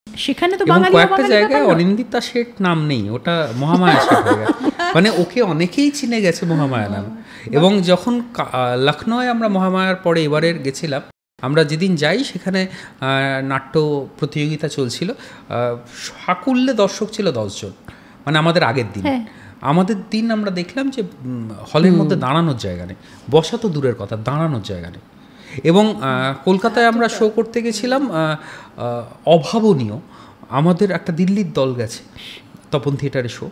Speaker 3: সেখানে তো বাঙালি
Speaker 2: কয়েকটা জায়গায় অনিন্দিতা শেঠ নাম নেই, ওটা মহামায়া শেঠ হয়ে গেছে, মানে ওকে অনেকেই চিনে গেছে মহামায়া নাম। এবং যখন লখনৌয়ে আমরা মহামায়ার পরে এবারের গেছিলাম, আমরা যেদিন যাই সেখানে নাট্য প্রতিযোগিতা চলছিল, সাকুল্যে দর্শক ছিল 10 জন, মানে আমাদের আগের দিন। আমাদের দিন আমরা দেখলাম যে হলের মধ্যে দাঁড়ানোর জায়গা নেই, বসা তো দূরের কথা, দাঁড়ানোর জায়গা নেই। এবং কলকাতায় আমরা শো করতে গেছিলাম, অভাবনীয়, আমাদের একটা দিল্লির দল গেছে তপন থিয়েটারে শো।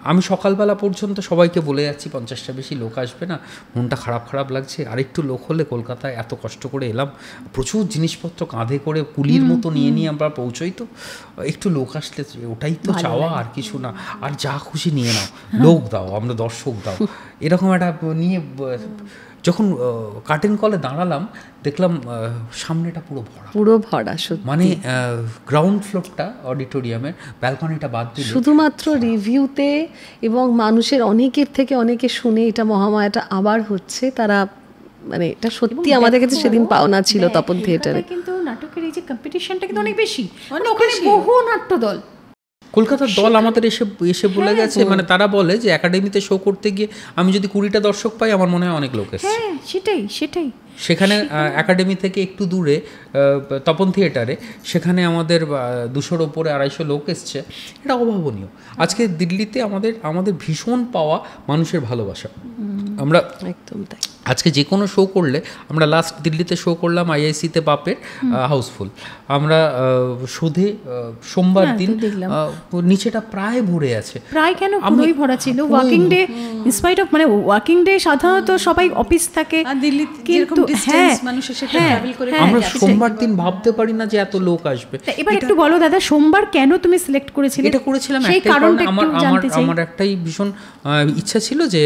Speaker 2: আমি সকালবেলা পর্যন্ত সবাইকে বলে যাচ্ছি 50টা বেশি লোক আসবে না, মনটা খারাপ লাগছে, আরেকটু লোক হলে, কলকাতায় এত কষ্ট করে এলাম, প্রচুর জিনিসপত্র কাঁধে করে কুলির মতো নিয়ে আমরা পৌঁছই, তো একটু লোক আসলে ওটাই তো চাওয়া, আর কিছু না, আর যা খুশি নিয়ে নাও, লোক দাও, আমরা দর্শক দাও, এরকম একটা নিয়ে যখন কার্টেন কলে দাঁড়ালাম দেখলাম সামনেটা পুরো ভরা, মানে গ্রাউন্ড ফ্লোরটা অডিটোরিয়ামের, ব্যালকনিটা বাদ দিয়ে
Speaker 4: শুধুমাত্র রিভিউতে এবং মানুষের অনেকের থেকে অনেকে শুনে এটা মহামায়াটা আবার হচ্ছে, তারা মানে এটা সত্যি আমাদের কাছে সেদিন পাওনা ছিল তপন থিয়েটারে।
Speaker 3: কিন্তু নাটকের এই যে কম্পিটিশনটা কিন্তু অনেক বেশি, ওখানে বহু নাট্যদল,
Speaker 2: কলকাতার দল আমাদের এসে বলে গেছে, মানে তারা বলে যে একাডেমিতে শো করতে গিয়ে আমি যদি 20টা দর্শক পাই আমার মনে হয় অনেক লোক এসেছে।
Speaker 3: সেটাই
Speaker 2: সেখানে একাডেমি থেকে একটু দূরে তপন থিয়েটারে, সেখানে আমাদের 200-র ওপরে 250 লোক এসছে, এটা অভাবনীয়। আজকে দিল্লিতে আমাদের ভীষণ পাওয়া মানুষের ভালোবাসা। আমরা
Speaker 4: একদম তাই,
Speaker 2: আজকে যে কোনো শো করলে, আমরা লাস্ট দিল্লিতে শো করলাম আইআইসিতে বাপের, হাউসফুল। আমরা শোধে সোমবার দিন নিচেটা প্রায় ভরে আছে,
Speaker 3: প্রায় কেন পুরোই ভরা ছিল। ওয়ার্কিং ডে, ইনস্পাইট অফ, মানে ওয়ার্কিং ডে সাধারণত সবাই অফিস থাকে,
Speaker 1: কিন্তু
Speaker 2: আমরা সোমবার দিন ভাবতে পারি না যে এত লোক আসবে।
Speaker 3: এবার একটু বলো দাদা, সোমবার কেন তুমি সিলেক্ট করেছিলে?
Speaker 2: এটা করেছিলাম আমার একটাই ভীষণ ইচ্ছা ছিল যে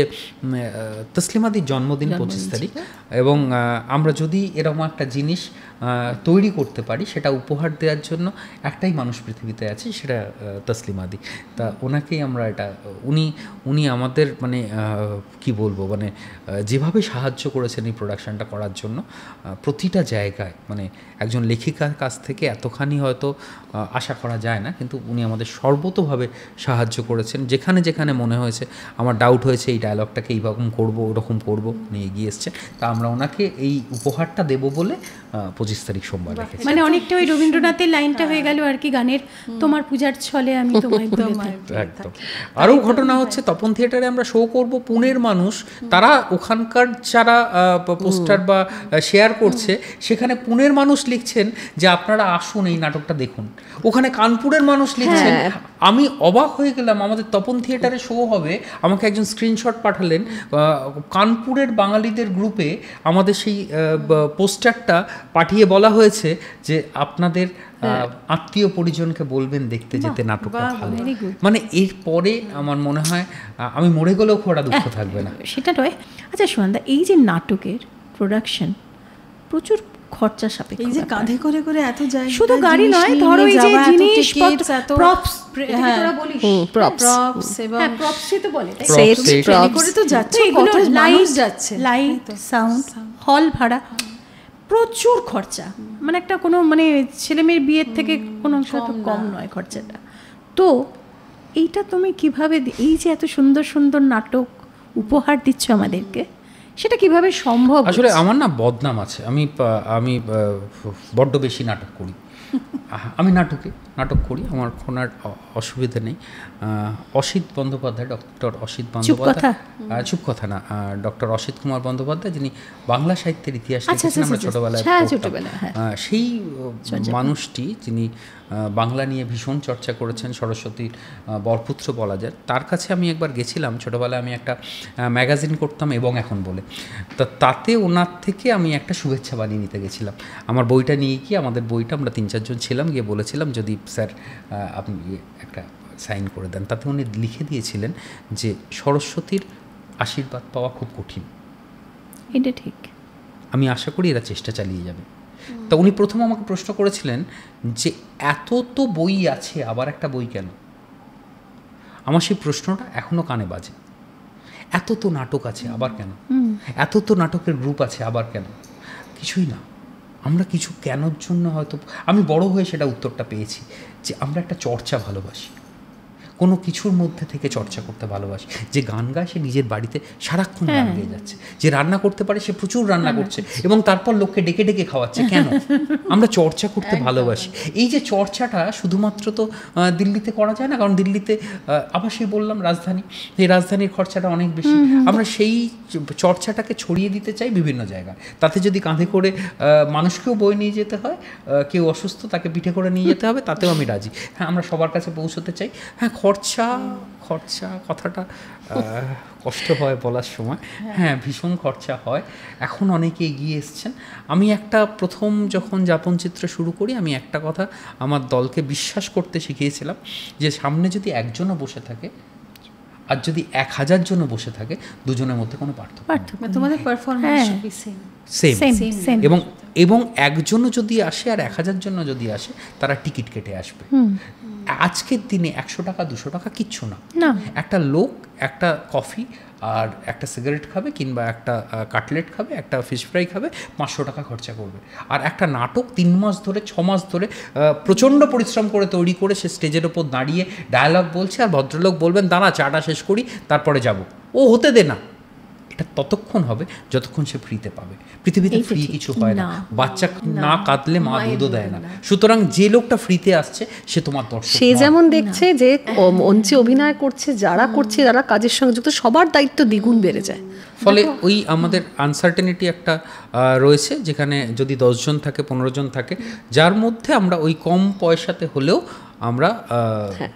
Speaker 2: তসলিমাদির জন্মদিন 25 তারিখ, এবং আমরা যদি এরকম একটা জিনিস তৈরি করতে পারি, সেটা উপহার দেওয়ার জন্য একটাই মানুষ পৃথিবীতে আছে, সেটা তসলিমাদি। তা ওনাকেই আমরা এটা, উনি আমাদের মানে কি বলবো, মানে যেভাবে সাহায্য করেছেন এই প্রোডাকশানটা করার জন্য প্রতিটা জায়গায়, মানে একজন লেখিকার কাছ থেকে এতখানি হয়তো আশা করা যায় না, কিন্তু উনি আমাদের সর্বতোভাবে সাহায্য করেছেন। যেখানে যেখানে মনে হয়েছে আমার ডাউট হয়েছে এই ডায়লগটাকে এইরকম করবো, ওরকম করবো, উনি এগিয়ে এসছেন। তা আমরা ওনাকে এই উপহারটা দেবো বলে 25 তারিখ সোমবার রেখেছি।
Speaker 3: মানে অনেকটা ওই রবীন্দ্রনাথের লাইনটা হয়ে গেল আর কি, গানের তোমার পূজার ছলে আমি তোমায়
Speaker 2: একদম। আরও ঘটনা হচ্ছে, তপন থিয়েটারে আমরা শো করব, পুনের মানুষ তারা ওখানকার যারা পোস্টার বা শেয়ার করছে, সেখানে পুনের মানুষ লিখছেন যে আপনারা আসুন এই নাটকটা দেখুন। ওখানে কানপুরের মানুষ লিখছেন, আমি অবাক হয়ে গেলাম। আমাদের তপন থিয়েটারে শো হবে, আমাকে একজন স্ক্রিনশট পাঠালেন, কানপুরের বাঙালিদের গ্রুপে আমাদের সেই পোস্টারটা পাঠিয়ে বলা হয়েছে যে আপনাদের আত্মীয় পরিজনকে বলবেন দেখতে যেতে, নাটকটা ভালো। মানে এরপরে আমার মনে হয় আমি মরে গেলেও খোড়া দুঃখ থাকবে না,
Speaker 3: সেটা নয়। আচ্ছা সুয়ান্দা, এই যে নাটকের প্রোডাকশন প্রচুর খরচা সাপেক্ষ,
Speaker 1: এই যে কাঁধে করে করে এত যায়,
Speaker 3: শুধু গাড়ি নয়, ধরো এই যে জিনিসপত্র, প্রপস, তোরা বলিস প্রপস এবং প্রপসই তো বলে,
Speaker 1: সেট করে তো যাচ্ছে, কত মানুষ যাচ্ছে,
Speaker 3: লাইট, সাউন্ড, হল ভাড়া, প্রচুর খরচা, মানে একটা কোনো মানে ছেলেমেয়ের বিয়ের থেকে কোনো কম নয় খরচাটা। তো এইটা তুমি কিভাবে, এই যে এত সুন্দর সুন্দর নাটক উপহার দিচ্ছ আমাদেরকে, সেটা কিভাবে সম্ভব?
Speaker 2: আসলে আমার না বদনাম আছে, আমি বড্ড বেশি নাটক করি। আমি নাটক করি, আমার কোনো অসুবিধা নেই। অসিত বন্দ্যোপাধ্যায়, ডক্টর অসিত বন্দ্যোপাধ্যায়, চুপ কথা না, ডক্টর অসিত কুমার বন্দ্যোপাধ্যায়, যিনি বাংলা সাহিত্যের ইতিহাস লিখেছেন আমরা ছোটবেলায়, সেই মানুষটি যিনি বাংলা নিয়ে ভীষণ চর্চা করেছেন, সরস্বতীর বরপুত্র বলা যায়। তার কাছে আমি একবার গেছিলাম ছোটোবেলায়, আমি একটা ম্যাগাজিন করতাম এবং এখন বলে, তাতে ওনার থেকে আমি একটা শুভেচ্ছা বানিয়ে নিতে গেছিলাম। আমার বইটা নিয়ে গিয়ে, আমাদের বইটা আমরা 3-4 জন ছিলাম, গিয়ে বলেছিলাম যদি স্যার আপনি একটা সাইন করে দেন। তাতে উনি লিখে দিয়েছিলেন যে সরস্বতীর আশীর্বাদ পাওয়া খুব কঠিন,
Speaker 3: এটা ঠিক,
Speaker 2: আমি আশা করি এরা চেষ্টা চালিয়ে যাবে। তা উনি প্রথম আমাকে প্রশ্ন করেছিলেন যে এত তো বই আছে, আবার একটা বই কেন? আমার সেই প্রশ্নটা এখনও কানে বাজে। এত তো নাটক আছে, আবার কেন? এত তো নাটকের গ্রুপ আছে, আবার কেন? কিছুই না, আমরা কিছু কেনর জন্য হয়তো, আমি বড় হয়ে সেটা উত্তরটা পেয়েছি যে আমরা একটা চর্চা ভালোবাসি, কোনো কিছুর মধ্যে থেকে চর্চা করতে ভালোবাসি। যে গান গায় সে নিজের বাড়িতে সারাক্ষণ গান গেয়ে যাচ্ছে, যে রান্না করতে পারে সে প্রচুর রান্না করছে এবং তারপর লোককে ডেকে ডেকে খাওয়াচ্ছে। কেন? আমরা চর্চা করতে ভালোবাসি। এই যে চর্চাটা শুধুমাত্র তো দিল্লিতে করা যায় না, কারণ দিল্লিতে আবার সেই বললাম রাজধানী, এই রাজধানীর খরচাটা অনেক বেশি। আমরা সেই চর্চাটাকে ছড়িয়ে দিতে চাই বিভিন্ন জায়গায়। তাতে যদি কাঁধে করে মানুষকেও বয়ে নিয়ে যেতে হয়, কেউ অসুস্থ তাকে পিঠে করে নিয়ে যেতে হবে, তাতেও আমি রাজি। হ্যাঁ, আমরা সবার কাছে পৌঁছতে চাই। হ্যাঁ, খরচা কথাটা কষ্ট হয় বলার সময়, হ্যাঁ ভীষণ খরচা হয়। এখন অনেকে এগিয়ে এসছেন। আমি একটা প্রথম যখন যাপনচিত্র শুরু করি, আমি একটা কথা আমার দলকে বিশ্বাস করতে শিখিয়েছিলাম, যে সামনে যদি একজনও বসে থাকে আর যদি 1000 জনও বসে থাকে, দুজনের মধ্যে কোনো পার্থক্য, তোমাদের পারফরম্যান্স সেম। এবং একজনও যদি আসে আর 1000 জন যদি আসে, তারা টিকিট কেটে আসবে। আজকের দিনে 100 টাকা 200 টাকা কিচ্ছু না। একটা লোক একটা কফি আর একটা সিগারেট খাবে, কিংবা একটা কাটলেট খাবে, একটা ফিশ ফ্রাই খাবে, 500 টাকা খরচা করবে। আর একটা নাটক 3 মাস ধরে 6 মাস ধরে প্রচণ্ড পরিশ্রম করে তৈরি করে সে স্টেজের ওপর দাঁড়িয়ে ডায়ালগ বলছে, আর ভদ্রলোক বলবেন দাঁড়া চাটা শেষ করি তারপরে যাব, ও হতে দে না। এটা ততক্ষণ হবে যতক্ষণ সে ফ্রিতে পাবে। পৃথিবীতে ফ্রি কিছু হয় না, বাচ্চা না কাঁদলে মা দুধও দেয় না। সুতরাং যে লোকটা ফ্রিতে আসছে সে তোমার দর্শক।
Speaker 4: সে যেমন দেখছে যে মঞ্চে অভিনয় করছে, যারা করছে, যারা কাজের সঙ্গে যুক্ত, সবার দায়িত্ব দ্বিগুণ বেড়ে যায়।
Speaker 2: ফলে ওই আমাদের আনসার্টেনিটি একটা রয়েছে, যেখানে যদি 10 জন থাকে 15 জন থাকে, যার মধ্যে আমরা ওই কম পয়সাতে হলেও আমরা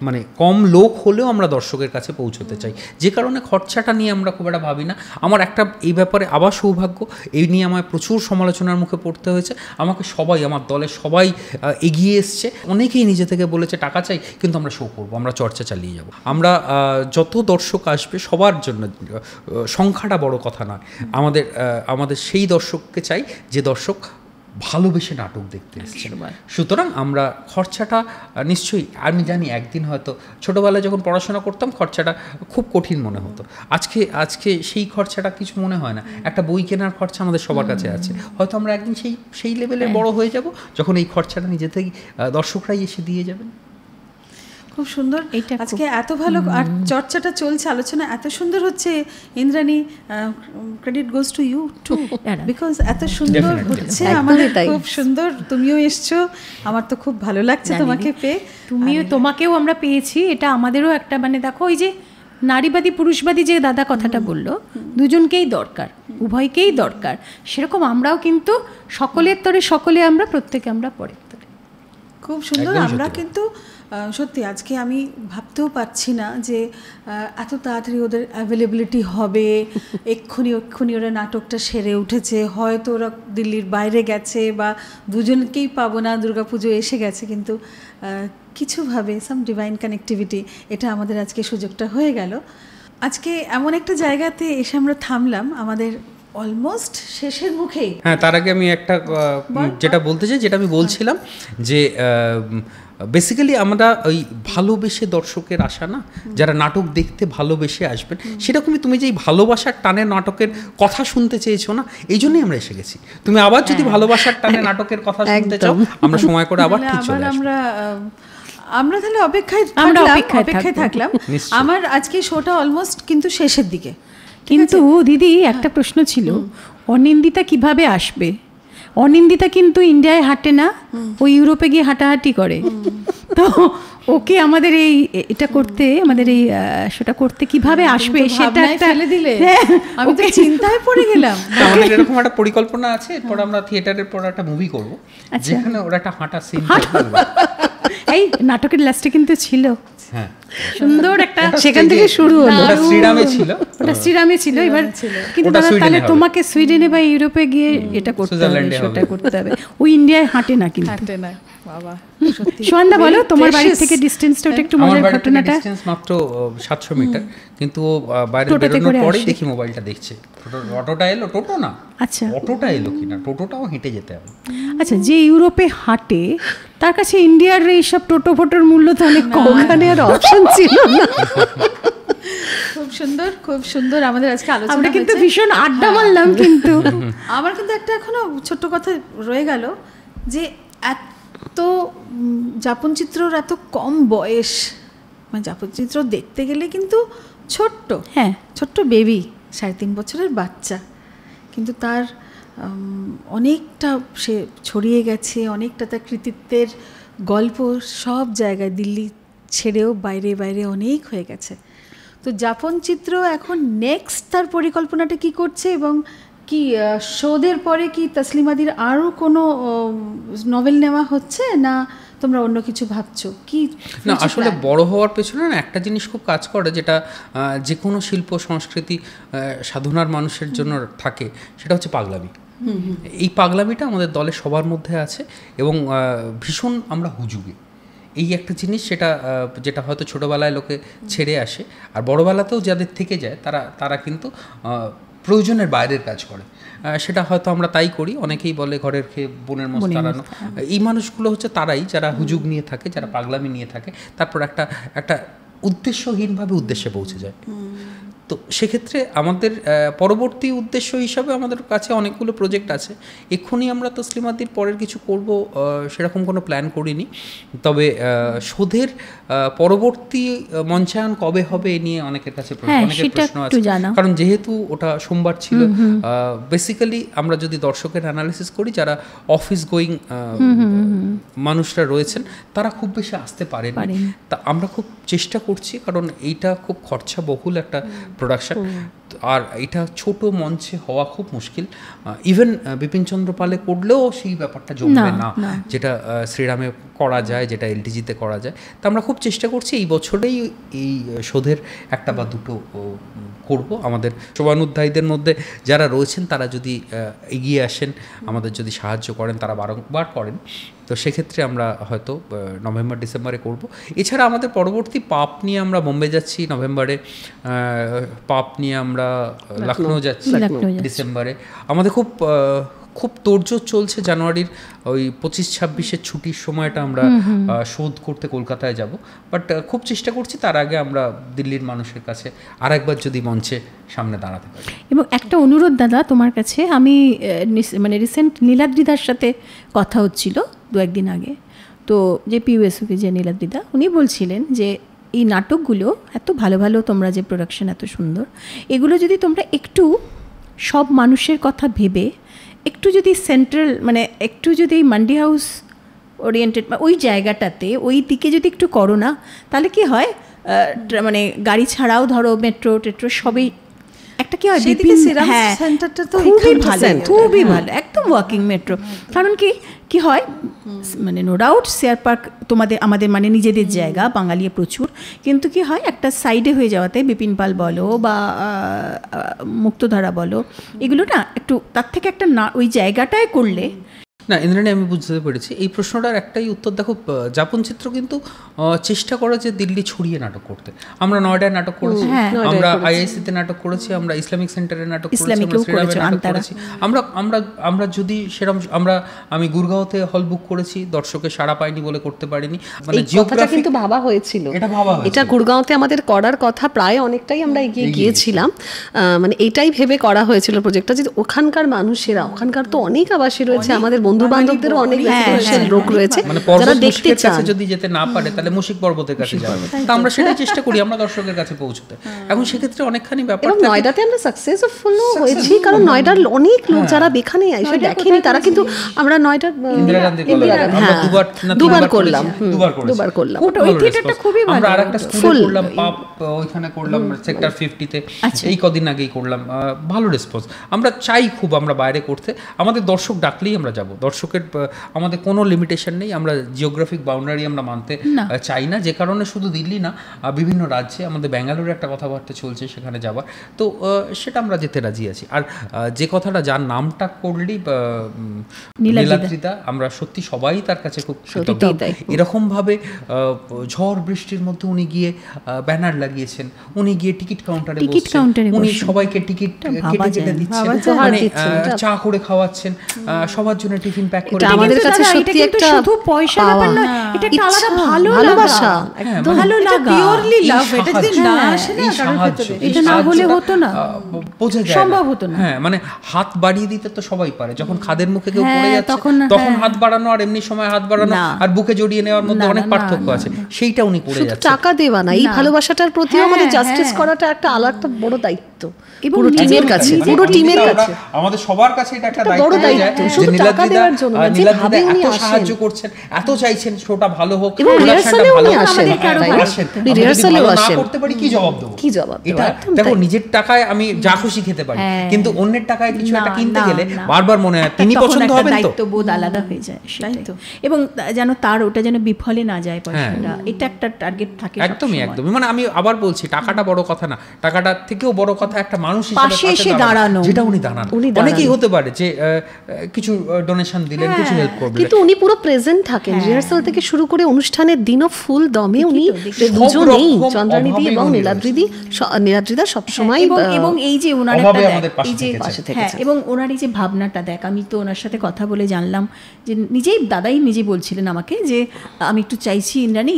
Speaker 2: মানে কম লোক হলেও আমরা দর্শকের কাছে পৌঁছতে চাই, যে কারণে খরচাটা নিয়ে আমরা খুব একটা ভাবি না। আমার একটা এই ব্যাপারে আবার সৌভাগ্য, এই নিয়ে আমায় প্রচুর সমালোচনার মুখে পড়তে হয়েছে। আমাকে সবাই, আমার দলের সবাই এগিয়ে এসছে, অনেকেই নিজে থেকে বলেছে টাকা চাই, কিন্তু আমরা শো করবো, আমরা চর্চা চালিয়ে যাব। আমরা যত দর্শক আসবে সবার জন্য, সংখ্যাটা বড় কথা নয়, আমাদের সেই দর্শককে চাই যে দর্শক ভালোবেসে নাটক দেখতে এসেছেন। সুতরাং আমরা খরচাটা নিশ্চয়ই, আমি জানি একদিন হয়তো ছোটোবেলায় যখন পড়াশোনা করতাম খরচাটা খুব কঠিন মনে হতো, আজকে সেই খরচাটা কিছু মনে হয় না। একটা বই কেনার খরচা আমাদের সবার কাছে আছে, হয়তো আমরা একদিন সেই লেভেলের বড় হয়ে যাব যখন এই খরচাটা নিজে থেকে দর্শকরাই এসে দিয়ে যাবেন।
Speaker 1: খুব সুন্দর, আজকে এত ভালো আর চর্চাটা চলছে, আলোচনা এত সুন্দর হচ্ছে। Indrani, credit goes to you too, because এত সুন্দর হচ্ছে, আমাদের খুব সুন্দর। তুমিও এসছো, আমার তো খুব ভালো লাগছে তোমাকে পেয়ে।
Speaker 3: তোমাকেও আমরা পেয়েছি, এটা আমাদেরও একটা মানে দেখো, ওই যে নারীবাদী পুরুষবাদী যে দাদা কথাটা বললো, দুজনকেই দরকার, উভয়কেই দরকার। সেরকম আমরাও কিন্তু সকলের তরে সকলে, আমরা প্রত্যেকে আমরা পরের তরে।
Speaker 1: খুব সুন্দর। আমরা কিন্তু সত্যি আজকে আমি ভাবতেও পারছি না যে এত তাড়াতাড়ি ওদের অ্যাভেলেবিলিটি হবে, এক্ষুনি ওরা নাটকটা সেরে উঠেছে, হয়তো ওরা দিল্লির বাইরে গেছে বা দুজনকেই পাবো না, দুর্গাপুজো এসে গেছে, কিন্তু কিছুভাবে সাম ডিভাইন কানেক্টিভিটি, এটা আমাদের আজকে সুযোগটা হয়ে গেল। আজকে এমন একটা জায়গাতে এসে আমরা থামলাম, আমাদের অলমোস্ট শেষের মুখেই।
Speaker 2: হ্যাঁ, তার আগে আমি একটা যেটা বলতে চাই, যেটা আমি বলছিলাম যে বেসিক্যালি আমরা ওই ভালোবেসে দর্শকের আশা না, যারা নাটক দেখতে ভালোবেসে আসবেন, সেরকমই তুমি যে এই ভালোবাসার টানে নাটকের কথা শুনতে চেয়েছো না, এই জন্যই আমরা এসে গেছি। তুমি আবার যদি ভালোবাসার টানে নাটকের কথা শুনতে চাও, আমরা সময় করে আবার ঠিক চলে আসবো।
Speaker 1: আমরা তাহলে অপেক্ষায় থাকলাম। আমার আজকে শোটা অলমোস্ট কিন্তু শেষের দিকে।
Speaker 3: কিন্তু দিদি একটা প্রশ্ন ছিল, অনিন্দিতা কিভাবে আসবে? অনিন্দিতা কিন্তু ইন্ডিয়ায় হাঁটে না, ও ইউরোপে গিয়ে হাঁটাহাঁটি করে। তো ওকে আমাদের এটা করতে, আমাদের এই শোটা করতে কিভাবে আসবে সেটা
Speaker 1: ফেলে দিলে আমি তো চিন্তায় পড়ে গেলাম।
Speaker 2: আমাদের এরকম একটা পরিকল্পনা আছে, এরপর আমরা থিয়েটারের পর একটা মুভি করব যেখানে ওরা একটা হাঁটা সিন করবে।
Speaker 3: এই নাটকের লাস্টে কিন্তু ছিল,
Speaker 2: হ্যাঁ,
Speaker 3: সুন্দর একটা,
Speaker 4: সেখান থেকে শুরু হলো।
Speaker 2: ওটা শ্রীরামে ছিল,
Speaker 3: ওটা শ্রীরামে ছিল। এবার কিন্তু তাহলে তোমাকে সুইডেনে বা ইউরোপে গিয়ে এটা করতে হবে, সেটা করতে হবে। ওই ইন্ডিয়ায় হাঁটে না, কিন্তু হাঁটে না। বাবা, সোহানদা বলো তোমার বাড়ি থেকে ডিসটেন্সটা ওটা একটু মজার ঘটনাটা।
Speaker 2: ডিসটেন্স মাত্র 700 মিটার, কিন্তু বাইরে বেরোনোর পরেই দেখি মোবাইলটা দেখছে। অটোটা এলো, টোটো না,
Speaker 3: আচ্ছা
Speaker 2: অটোটা এলো কিনা, টোটোটাও হেঁটে যেতে হবে।
Speaker 3: আচ্ছা, যে ইউরোপে হাঁটে তার কাছে ইন্ডিয়ার এইসব টোটো ফোটোর মূল্য তো অনেক কম,
Speaker 4: ওখানে আর অপশন ছিল না।
Speaker 1: খুব সুন্দর, খুব সুন্দর আমাদের আজকে আলোচনা।
Speaker 3: আমরা কিন্তু ভীষণ আড্ডা মারলাম, কিন্তু
Speaker 1: আমার কিন্তু একটা এখনো ছোট্ট কথা রয়ে গেল, যে এত যাপন চিত্রর এত কম বয়স, মানে যাপন চিত্র দেখতে গেলে কিন্তু ছোট্ট,
Speaker 3: হ্যাঁ
Speaker 1: ছোট্ট বেবি, 3.5 বছরের বাচ্চা, কিন্তু তার অনেকটা সে ছড়িয়ে গেছে, অনেকটা তার কৃতিত্বের গল্প সব জায়গায়, দিল্লি ছেড়েও বাইরে বাইরে অনেক হয়ে গেছে। তো যাপন চিত্র এখন নেক্সট তার পরিকল্পনাটা কি করছে, এবং কি শোধের পরে কি তসলিমাদির আরও কোনো নভেল নেওয়া হচ্ছে, না তোমরা অন্য কিছু ভাবছো কি?
Speaker 2: না, আসলে বড় হওয়ার পেছনে না একটা জিনিস খুব কাজ করে, যেটা যে কোনো শিল্প সংস্কৃতি সাধনার মানুষের জন্য থাকে, সেটা হচ্ছে পাগলামি। এই পাগলামিটা আমাদের দলের সবার মধ্যে আছে, এবং ভীষণ আমরা হুজুগে এই একটা জিনিস, যেটা হয়তো ছোটোবেলায় লোকে ছেড়ে আসে, আর বড়োবেলাতেও যাদের থেকে যায় তারা কিন্তু প্রয়োজনের বাইরের কাজ করে। সেটা হয়তো আমরা তাই করি। অনেকেই বলে ঘরের খেয়ে বোনের মস্ত তাড়ানো। এই মানুষগুলো হচ্ছে তারাই, যারা হুজুগ নিয়ে থাকে, যারা পাগলামি নিয়ে থাকে, তারপর একটা উদ্দেশ্যহীনভাবে উদ্দেশ্যে পৌঁছে যায়। তো সেক্ষেত্রে আমাদের পরবর্তী উদ্দেশ্য হিসাবে আমাদের কাছে অনেকগুলো প্রজেক্ট আছে। এক্ষুনি আমরা তসলিমাদির পরের কিছু করব সেরকম কোনো প্ল্যান করিনি, তবে শোধের পরবর্তী মঞ্চায়ন কবে হবে এ নিয়ে অনেকের কাছে অনেকের প্রশ্ন আছে, কারণ যেহেতু ওটা সোমবার ছিল। বেসিক্যালি আমরা যদি দর্শকের অ্যানালিসিস করি, যারা অফিস গোয়িং মানুষরা রয়েছেন তারা খুব বেশি আসতে পারেনি। তা আমরা খুব চেষ্টা করছি, কারণ এইটা খুব খরচা বহুল একটা প্রোডাকশন, আর এটা ছোট মঞ্চে হওয়া খুব মুশকিল। ইভেন বিপিনচন্দ্র পালে করলেও সেই ব্যাপারটা জমবে না, যেটা শ্রীরামে করা যায়, যেটা এলটিজিতে করা যায়। তা আমরা খুব চেষ্টা করছি এই বছরেই এই শোধের একটা বা দুটো করব। আমাদের শোভানুধ্যায়ীদের মধ্যে যারা রয়েছেন তারা যদি এগিয়ে আসেন, আমাদের যদি সাহায্য করেন, তারা বারংবার করেন, তো সেক্ষেত্রে আমরা হয়তো নভেম্বর ডিসেম্বরে করব। এছাড়া আমাদের পরবর্তী পাপ নিয়ে আমরা বোম্বে যাচ্ছি নভেম্বরে, পাপ নিয়ে আমরা লখনৌ যাচ্ছি ডিসেম্বরে। আমাদের খুব তোড়জোড় চলছে। জানুয়ারির ওই 25-26 ছুটির সময়টা আমরা শোধ করতে কলকাতায় যাব, বাট খুব চেষ্টা করছি তার আগে আমরা দিল্লির মানুষের কাছে আর একবার যদি মঞ্চে সামনে দাঁড়াতে পারি।
Speaker 3: এবং একটা অনুরোধ দাদা তোমার কাছে, আমি মানে রিসেন্ট নীলাদ্রিদার সাথে কথা হচ্ছিল 2-1 দিন আগে, তো যে পিউএসওকে যে নীলাদ্রিদা, উনি বলছিলেন যে এই নাটকগুলো এত ভালো ভালো, তোমরা যে প্রোডাকশন এত সুন্দর, এগুলো যদি তোমরা একটু সব মানুষের কথা ভেবে একটু যদি সেন্ট্রাল, মানে একটু যদি মান্ডি হাউস ওরিয়েন্টেড ওই জায়গাটাতে, ওই দিকে যদি একটু করো না, তাহলে কি হয়, মানে গাড়ি ছাড়াও ধরো মেট্রো টেট্রো সবই একটা কি হয়, হ্যাঁ খুবই ভালো, খুবই ভালো, একদম ওয়াকিং মেট্রো। কারণ কি হয়, মানে নো ডাউট শেয়ার পার্ক আমাদের মানে নিজেদের জায়গা, বাঙালি প্রচুর, কিন্তু কি হয় একটা সাইডে হয়ে যাওয়াতে, বিপিন পাল বলো বা মুক্তধারা বলো, এগুলো না একটু তার থেকে একটা না ওই জায়গাটায় করলে
Speaker 2: না ইন্দ্রাণী, আমি বুঝতে পেরেছি এই প্রশ্নটার একটাই উত্তর। দেখো, যাপন চিত্র কিন্তু চেষ্টা করে যে দিল্লি ছড়িয়ে নাটক করতে। আমরা নয়ডায় নাটক করেছি, আমরা আইআইসিতে নাটক করেছি, আমরা ইসলামিক সেন্টারে নাটক করেছি, আমরা শ্রীরামে নাটক করেছি। আমরা যদি সেরকম আমি গুরগাঁওতে হল বুক করেছি, দর্শকের সাড়া পাইনি বলে করতে পারিনি। মানে
Speaker 4: জিওগ্রাফি কিন্তু ভাবা হয়েছিল, এটা গুরগাঁওতে আমাদের করার কথা, প্রায় অনেকটাই আমরা এগিয়ে গিয়েছিলাম। মানে এটাই ভেবে করা হয়েছিল প্রজেক্টটা, যে ওখানকার মানুষেরা, ওখানকার তো অনেক আবাসী রয়েছে, আমাদের বন্ধু বান্ধবদেরও অনেক লোক রয়েছে যারা দেখতে চান।
Speaker 2: যদি যেতে না পারে তাহলে মুশিক পর্বতের কাছে যাবে, তা আমরা সেটাই চেষ্টা করি আমরা দর্শকের কাছে পৌঁছতে। এখন সেক্ষেত্রে অনেকখানি ব্যাপার।
Speaker 4: এবং নয়ডাতে আমরা সাকসেসফুল হয়েছি, কারণ নয়ডার অনেক লোক যারা এখানে এসে দেখেনি, তারা কিন্তু আমরা নয়ডার
Speaker 2: ইন্দিরা গান্ধী দুবার করলাম।
Speaker 3: ওই থিয়েটারটা খুবই ভালো।
Speaker 2: আমরা আরেকটা স্কুলে করলাম, পাপ ওইখানে করলাম সেক্টর 50-তে, এই কদিন আগেই করলাম, ভালো রেসপন্স। আমরা চাই খুব আমরা বাইরে করতে, আমাদের দর্শক ডাকলেই আমরা যাব। দর্শকের আমাদের কোনো লিমিটেশন নেই, আমরা জিওগ্রাফিক বাউন্ডারি আমরা মানতে চাই না, যে কারণে শুধু দিল্লি না, বিভিন্ন রাজ্যে, আমাদের ব্যাঙ্গালোরে একটা কথাবার্তা চলছে সেখানে যাওয়ার, তো সেটা আমরা যেতে রাজি আছি। আর যে কথাটা যার নামটা করলেই নীলাদ্রিদা, আমরা সত্যি সবাই তার কাছে খুব কৃতজ্ঞ। এরকমভাবে ঝড় বৃষ্টির মধ্যে উনি গিয়ে ব্যানার লাগিয়েছেন, উনি গিয়ে টিকিট কাউন্টারে বসছেন, উনি সবাইকে টিকিট কেটে কেটে দিচ্ছেন, মানে চা করে খাওয়াচ্ছেন, সবার জন্য টিফিন প্যাক করে।
Speaker 4: আমাদের কাছে সত্যি একটা
Speaker 3: শুধু পয়সা ব্যাপার না, এটা একটা আলাদা ভালোবাসা,
Speaker 1: একদম ভালো লাগা, পিওরলি লাভ। এটা যদি না আসে না কারোর ভিতরে,
Speaker 3: এটা না হলে হতো না,
Speaker 2: বোঝা যায়,
Speaker 3: সম্ভব হতো না।
Speaker 2: হ্যাঁ, মানে হাত বাড়িয়ে দিতে তো সবাই পারে, যখন খাদের মুখে কেউ পড়ে যাচ্ছে তখন হাত বাড়ানো আর এমনি সময় হাত বাড়ানো আর বুকে জড়িয়ে নেওয়ার মধ্যে অনেক পার্থক্য আছে, সেইটা উনি করে যাচ্ছেন।
Speaker 4: টাকা দেওয়া না, এই ভালোবাসাটার প্রতিও আমাদের জাস্টিস করাটা একটা আলাদা বড় দায়িত্ব, পুরো টিমের কাছে, পুরো টিমের কাছে,
Speaker 2: আমাদের সবার কাছে এটা একটা
Speaker 4: বড় দায়িত্ব। শুধু টাকা দেওয়ার জন্য না, যে ভাবে উনি
Speaker 2: সাহায্য করছেন, এত চাইছেন শোটা ভালো হোক,
Speaker 4: এবং রিহার্সালেও উনি আসেন, রিহার্সালেও আসেন,
Speaker 2: করতে পারি কি জবাব দেব,
Speaker 4: কি জবাব
Speaker 2: এটা দেখো, নিজের টাকায় আমি যা খুশি খেতে পারি, কিন্তু অন্যের টাকায় কিছু একটা কিনতে গেলে বারবার মনে হয় তিনি পছন্দ হবেন, তো
Speaker 3: দায়িত্ববোধ আলাদা হয়ে যায়, সেটাই তো। এবং যেন তার ওটা যেন বিফলে না যায় পয়সাটা, এটা একটা টার্গেট থাকে।
Speaker 2: একদমই একদমই, মানে আমি আবার বলছি, টাকাটা বড় কথা না, টাকাটার থেকেও বড় কথা একটা মানুষ হিসেবে
Speaker 3: পাশে দাঁড়ানো,
Speaker 2: যেটা উনি দাঁড়ান। অনেকেই হতে পারে যে কিছু ডোনেশন দিলেন, কিছু হেল্প করলেন,
Speaker 4: কিন্তু উনি পুরো প্রেজেন্ট থাকেন, রিহার্সাল থেকে শুরু করে অনুষ্ঠানের দিনও ফুল দমে উনি দুজনেই, চন্দ্রানীদি এবং নীলাদ্রিদা সবসময়।
Speaker 3: এবং এই যে ওনার এবং ওনার এই যে ভাবনাটা দেখ, আমি তো ওনার সাথে কথা বলে জানলাম যে দাদাই নিজে বলছিলেন আমাকে যে আমি একটু চাইছি ইন্দ্রাণী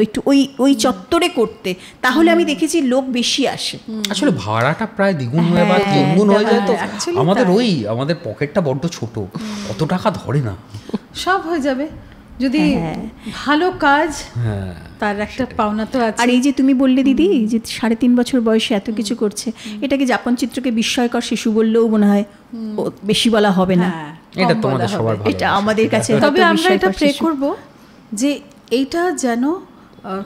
Speaker 3: একটু ওই চত্বরে করতে, তাহলে আমি দেখেছি লোক বেশি আসে।
Speaker 2: আসলে ভাড়াটা প্রায় দ্বিগুণ হয়ে বা তিনগুণ হয়ে যায়, তো আমাদের পকেটটা বড্ড ছোট, অত টাকা ধরে না,
Speaker 1: সব হয়ে যাবে যদি ভালো কাজ, তার একটা পাওনা তো আছে।
Speaker 3: আর এই যে তুমি বললে দিদি যে 3.5 বছর বয়সে এত কিছু করছে, এটাকে যাপন চিত্রকে বিস্ময়কর শিশু বললেও মনে হয় বেশি বলা হবে না,
Speaker 2: এটা তোমাদের সবার ভালো,
Speaker 3: এটা আমাদের কাছে।
Speaker 1: তবে আমরা এটা প্রে করব যে এইটা যেন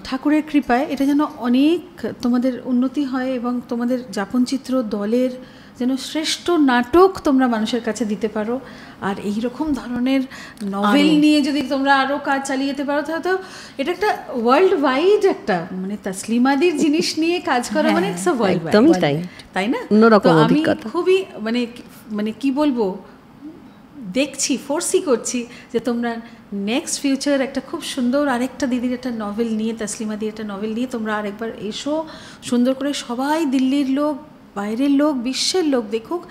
Speaker 1: ঠাকুরের কৃপায় এটা যেন অনেক তোমাদের উন্নতি হয়, এবং তোমাদের যাপন চিত্র দলের যেন শ্রেষ্ঠ নাটক তোমরা মানুষের কাছে দিতে পারো। আর এই রকম ধরনের নভেল নিয়ে যদি তোমরা আরও কাজ চালিয়ে যেতে পারো, তাহলে তো এটা একটা ওয়ার্ল্ড ওয়াইড একটা, মানে তসলিমাদির জিনিস নিয়ে কাজ করা মানে ইটস আ ওয়ার্ল্ড ওয়াইড, তাই না? তো আমি খুবই মানে কি বলবো, দেখছি, ফোর্সই করছি যে তোমরা নেক্সট ফিউচার একটা খুব সুন্দর আরেকটা দিদির একটা নভেল নিয়ে, তসলিমাদির একটা নভেল নিয়ে তোমরা আরেকবার এসো, সুন্দর করে সবাই, দিল্লির লোক, বাইরের লোক, বিশ্বের লোক দেখুক,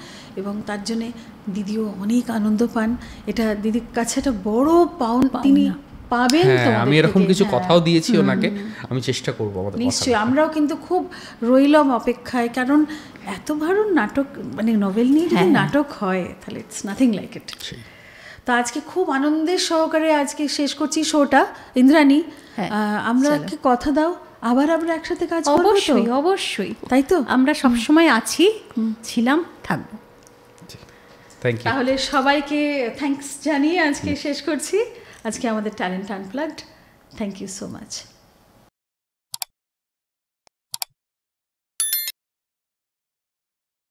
Speaker 1: এবং তার জন্যে দিদিও অনেক আনন্দ পান। এটা দিদির কাছে একটা বড় তিনি পাবেন।
Speaker 2: আমি এরকম কিছু কথাও দিয়েছি ওনাকে, আমি চেষ্টা করবো
Speaker 1: নিশ্চয়ই। আমরাও কিন্তু খুব রইলাম অপেক্ষায়, কারণ এত ভালো নাটক, মানে নভেল নিয়ে যদি নাটক হয় তাহলে ইটস নাথিং লাইক ইট। তো আজকে খুব আনন্দের সহকারে আজকে শেষ করছি শোটা। ইন্দ্রাণী, আমরা কথা দাও আবার আমরা একসাথে কাজ করব।
Speaker 3: অবশ্যই অবশ্যই,
Speaker 1: তাই তো
Speaker 3: আমরা সবসময় আছি, ছিলাম, থাকবো।
Speaker 1: তাহলে সবাইকে থ্যাঙ্কস জানিয়ে আজকে শেষ করছি। আজকে আমাদের talent unplugged. Thank you so much.